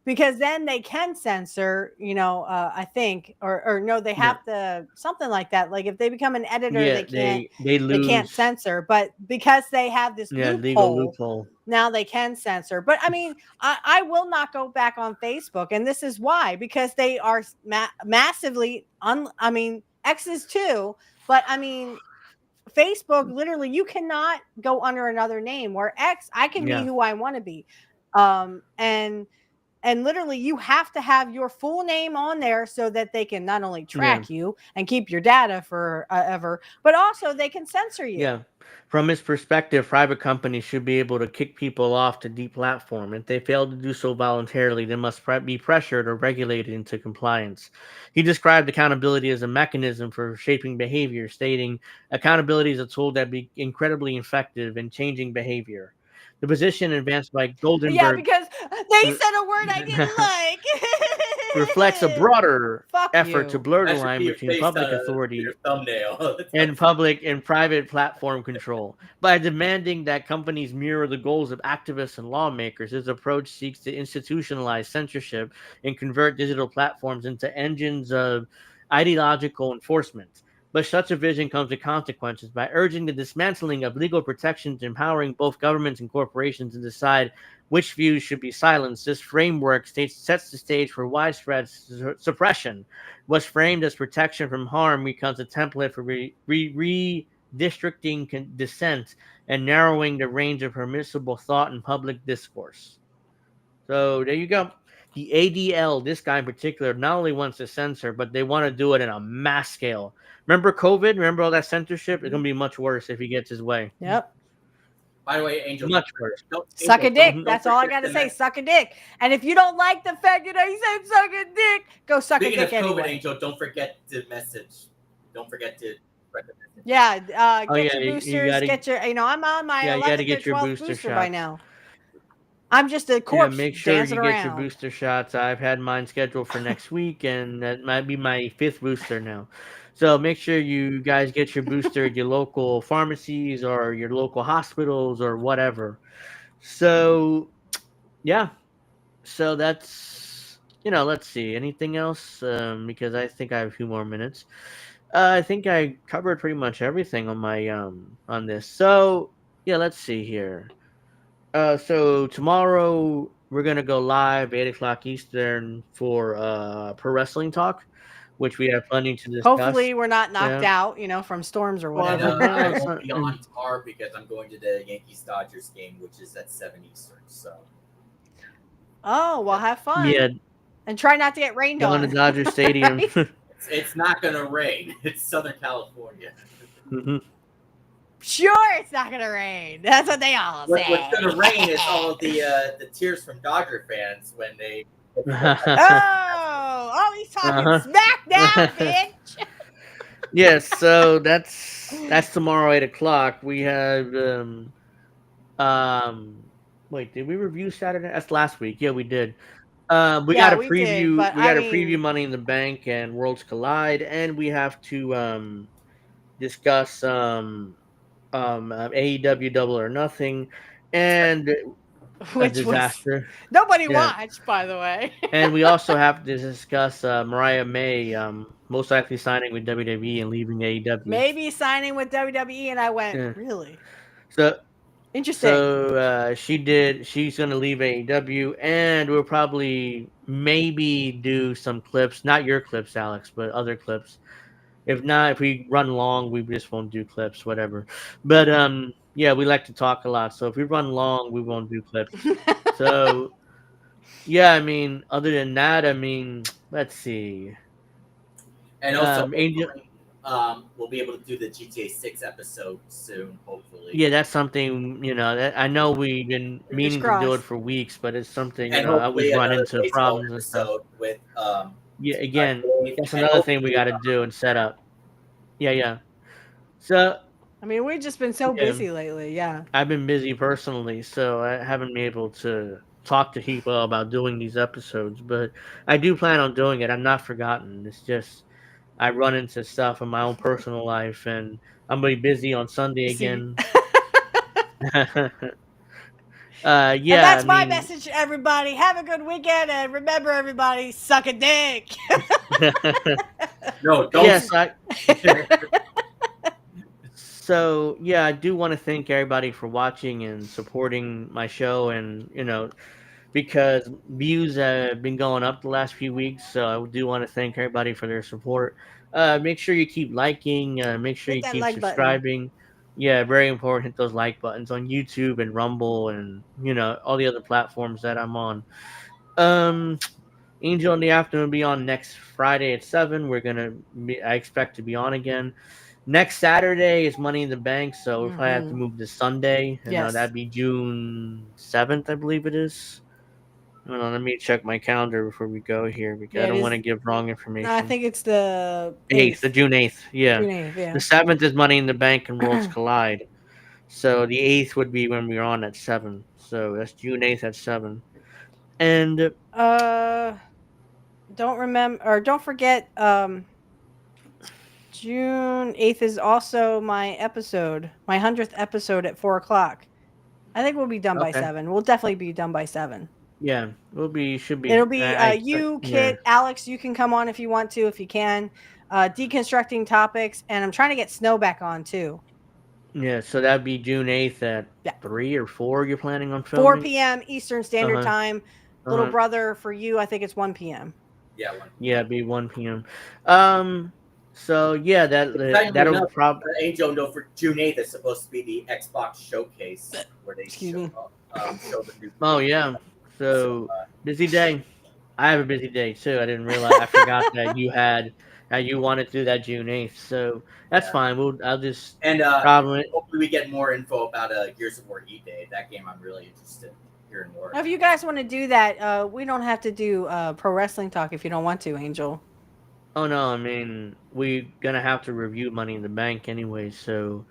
Because then they can censor, I think, or no, they have to something like that. Like if they become an editor, they can't censor. But because they have this legal loophole, now they can censor. But I mean, I will not go back on Facebook, and this is why, because they are massively I mean, X is too, but I mean, Facebook literally you cannot go under another name. Where X, I can be who I want to be, and literally, you have to have your full name on there so that they can not only track you and keep your data forever, but also they can censor you. Yeah. From his perspective, private companies should be able to kick people off to deplatform. If they fail to do so voluntarily, they must be pressured or regulated into compliance. He described accountability as a mechanism for shaping behavior, stating, accountability is a tool that be incredibly effective in changing behavior. The position advanced by Goldenberg. Yeah, because they said a word I didn't like. Reflects a broader effort to blur the line between public authority and public and private platform control. By demanding that companies mirror the goals of activists and lawmakers, his approach seeks to institutionalize censorship and convert digital platforms into engines of ideological enforcement. But such a vision comes with consequences. By urging the dismantling of legal protections, empowering both governments and corporations to decide which views should be silenced, this framework sets the stage for widespread suppression. What's framed as protection from harm becomes a template for redistricting dissent and narrowing the range of permissible thought in public discourse. So there you go. The ADL, this guy in particular, not only wants to censor, but they want to do it in a mass scale. Remember COVID? Remember all that censorship? It's going to be much worse if he gets his way. Yep. By the way, Angel, much worse. Suck a dick. That's all I got to say. Suck a dick. And if you don't like the fact that I said suck a dick, go suck a dick anyway. Speaking of COVID, Angel, don't forget to message. Don't forget to spread the message. Yeah, get your boosters. Get your, I'm on my 11th or 12th booster by now. I'm just a corpse. Yeah, make sure you get your booster shots. I've had mine scheduled for next week, and that might be my 5th booster now. So make sure you guys get your booster at your local pharmacies or your local hospitals or whatever. So, yeah. So that's, let's see. Anything else? Because I think I have a few more minutes. I think I covered pretty much everything on my on this. So, yeah, let's see here. So tomorrow we're gonna go live 8 o'clock Eastern for Pro Wrestling Talk which we have plenty to discuss. Hopefully, we're not knocked Yeah. out, from storms or Well, whatever. I won't be on tomorrow because I'm going to the Yankees-Dodgers game, which is at 7 Eastern. So. Oh, well, have fun. Yeah. And try not to get rained Going on. to Dodger Stadium. Right? It's not going to rain. It's Southern California. Mm-hmm. Sure, it's not going to rain. That's what they all say. What's going to rain is all of the tears from Dodger fans when they. Oh, he's talking smack now, bitch. Yes, so that's tomorrow 8:00. We have wait, did we review Saturday? That's last week. Yeah, we did. We got to preview. We got to preview Money in the Bank and Worlds Collide, and we have to discuss AEW Double or Nothing, and a disaster. Nobody watched, by the way. And we also have to discuss Mariah May most likely signing with WWE and leaving AEW. Maybe signing with WWE, and I went, really? So interesting. So she's going to leave AEW, and we'll probably maybe do some clips, not your clips, Alex, but other clips. If not, if we run long, we just won't do clips, whatever. But yeah, we like to talk a lot, so if we run long, we won't do clips. So yeah, I mean, other than that, I mean, let's see. And also, we'll be able to do the GTA 6 episode soon, hopefully. Yeah, that's something, that I know we've been meaning to do it for weeks, but it's something, I always run into problems and stuff. With, yeah, again, that's another thing we got to do and set up. Yeah. So, I mean, we've just been so busy lately, yeah. I've been busy personally, so I haven't been able to talk to people about doing these episodes, but I do plan on doing it. I'm not forgotten. It's just I run into stuff in my own personal life, and I'm gonna be busy on Sunday again. Yeah, and that's my message to everybody. Have a good weekend, and remember, everybody, suck a dick. No, don't. Yes, So yeah, I do want to thank everybody for watching and supporting my show, and because views have been going up the last few weeks, so I do want to thank everybody for their support. Make sure you keep liking. Make sure you keep subscribing. Yeah, very important. Hit those like buttons on YouTube and Rumble and all the other platforms that I'm on. Angel in the Afternoon will be on next Friday at 7. I expect to be on again. Next Saturday is Money in the Bank, so we'll probably have to move to Sunday. That'd be June 7th, I believe it is. Hold on, let me check my calendar before we go here because I don't want to give wrong information. I think it's the 8th, the June 8th. Yeah. June 8th, yeah. The 7th is Money in the Bank and Worlds Collide. So the 8th would be when we're on at 7. So that's June 8th at 7. And don't forget June 8th is also my 100th episode at 4:00. I think we'll be done by 7. We'll definitely be done by 7. Yeah, it'll be. It'll be you, Kit, Alex. You can come on if you want to, if you can. Deconstructing topics, and I'm trying to get Snow back on too. Yeah, so that'd be June 8th at 3 or 4. You're planning on filming 4 p.m. Eastern Standard Time. Little brother, for you, I think it's 1 p.m. Yeah, it'd be 1 p.m. So yeah, that'll probably Angel. No, for June 8th, it's supposed to be the Xbox showcase where they show the new. Oh yeah, so busy day. I have a busy day too. I didn't realize. I forgot that you wanted to do that June 8th. So that's fine. I'll just hopefully we get more info about Gears of War E-Day. That game I'm really interested in hearing more. If you guys want to do that, we don't have to do pro wrestling talk if you don't want to, Angel. Oh no, I mean we're gonna have to review Money in the Bank anyway. So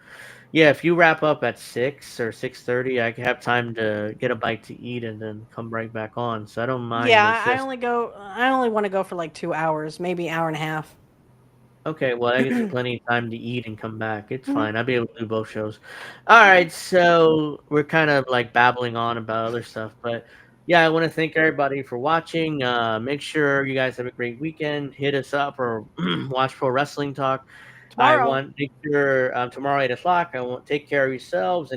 yeah, if you wrap up at 6 or 6:30, I can have time to get a bite to eat and then come right back on. So I don't mind. Yeah, I only want to go for like 2 hours, maybe an hour and a half. Okay, well, I get plenty of time to eat and come back. It's fine. I'll be able to do both shows. All right, so we're kind of like babbling on about other stuff, but yeah, I want to thank everybody for watching. Make sure you guys have a great weekend. Hit us up or watch Pro Wrestling Talk. Tomorrow. Make sure tomorrow 8:00. I want take care of yourselves.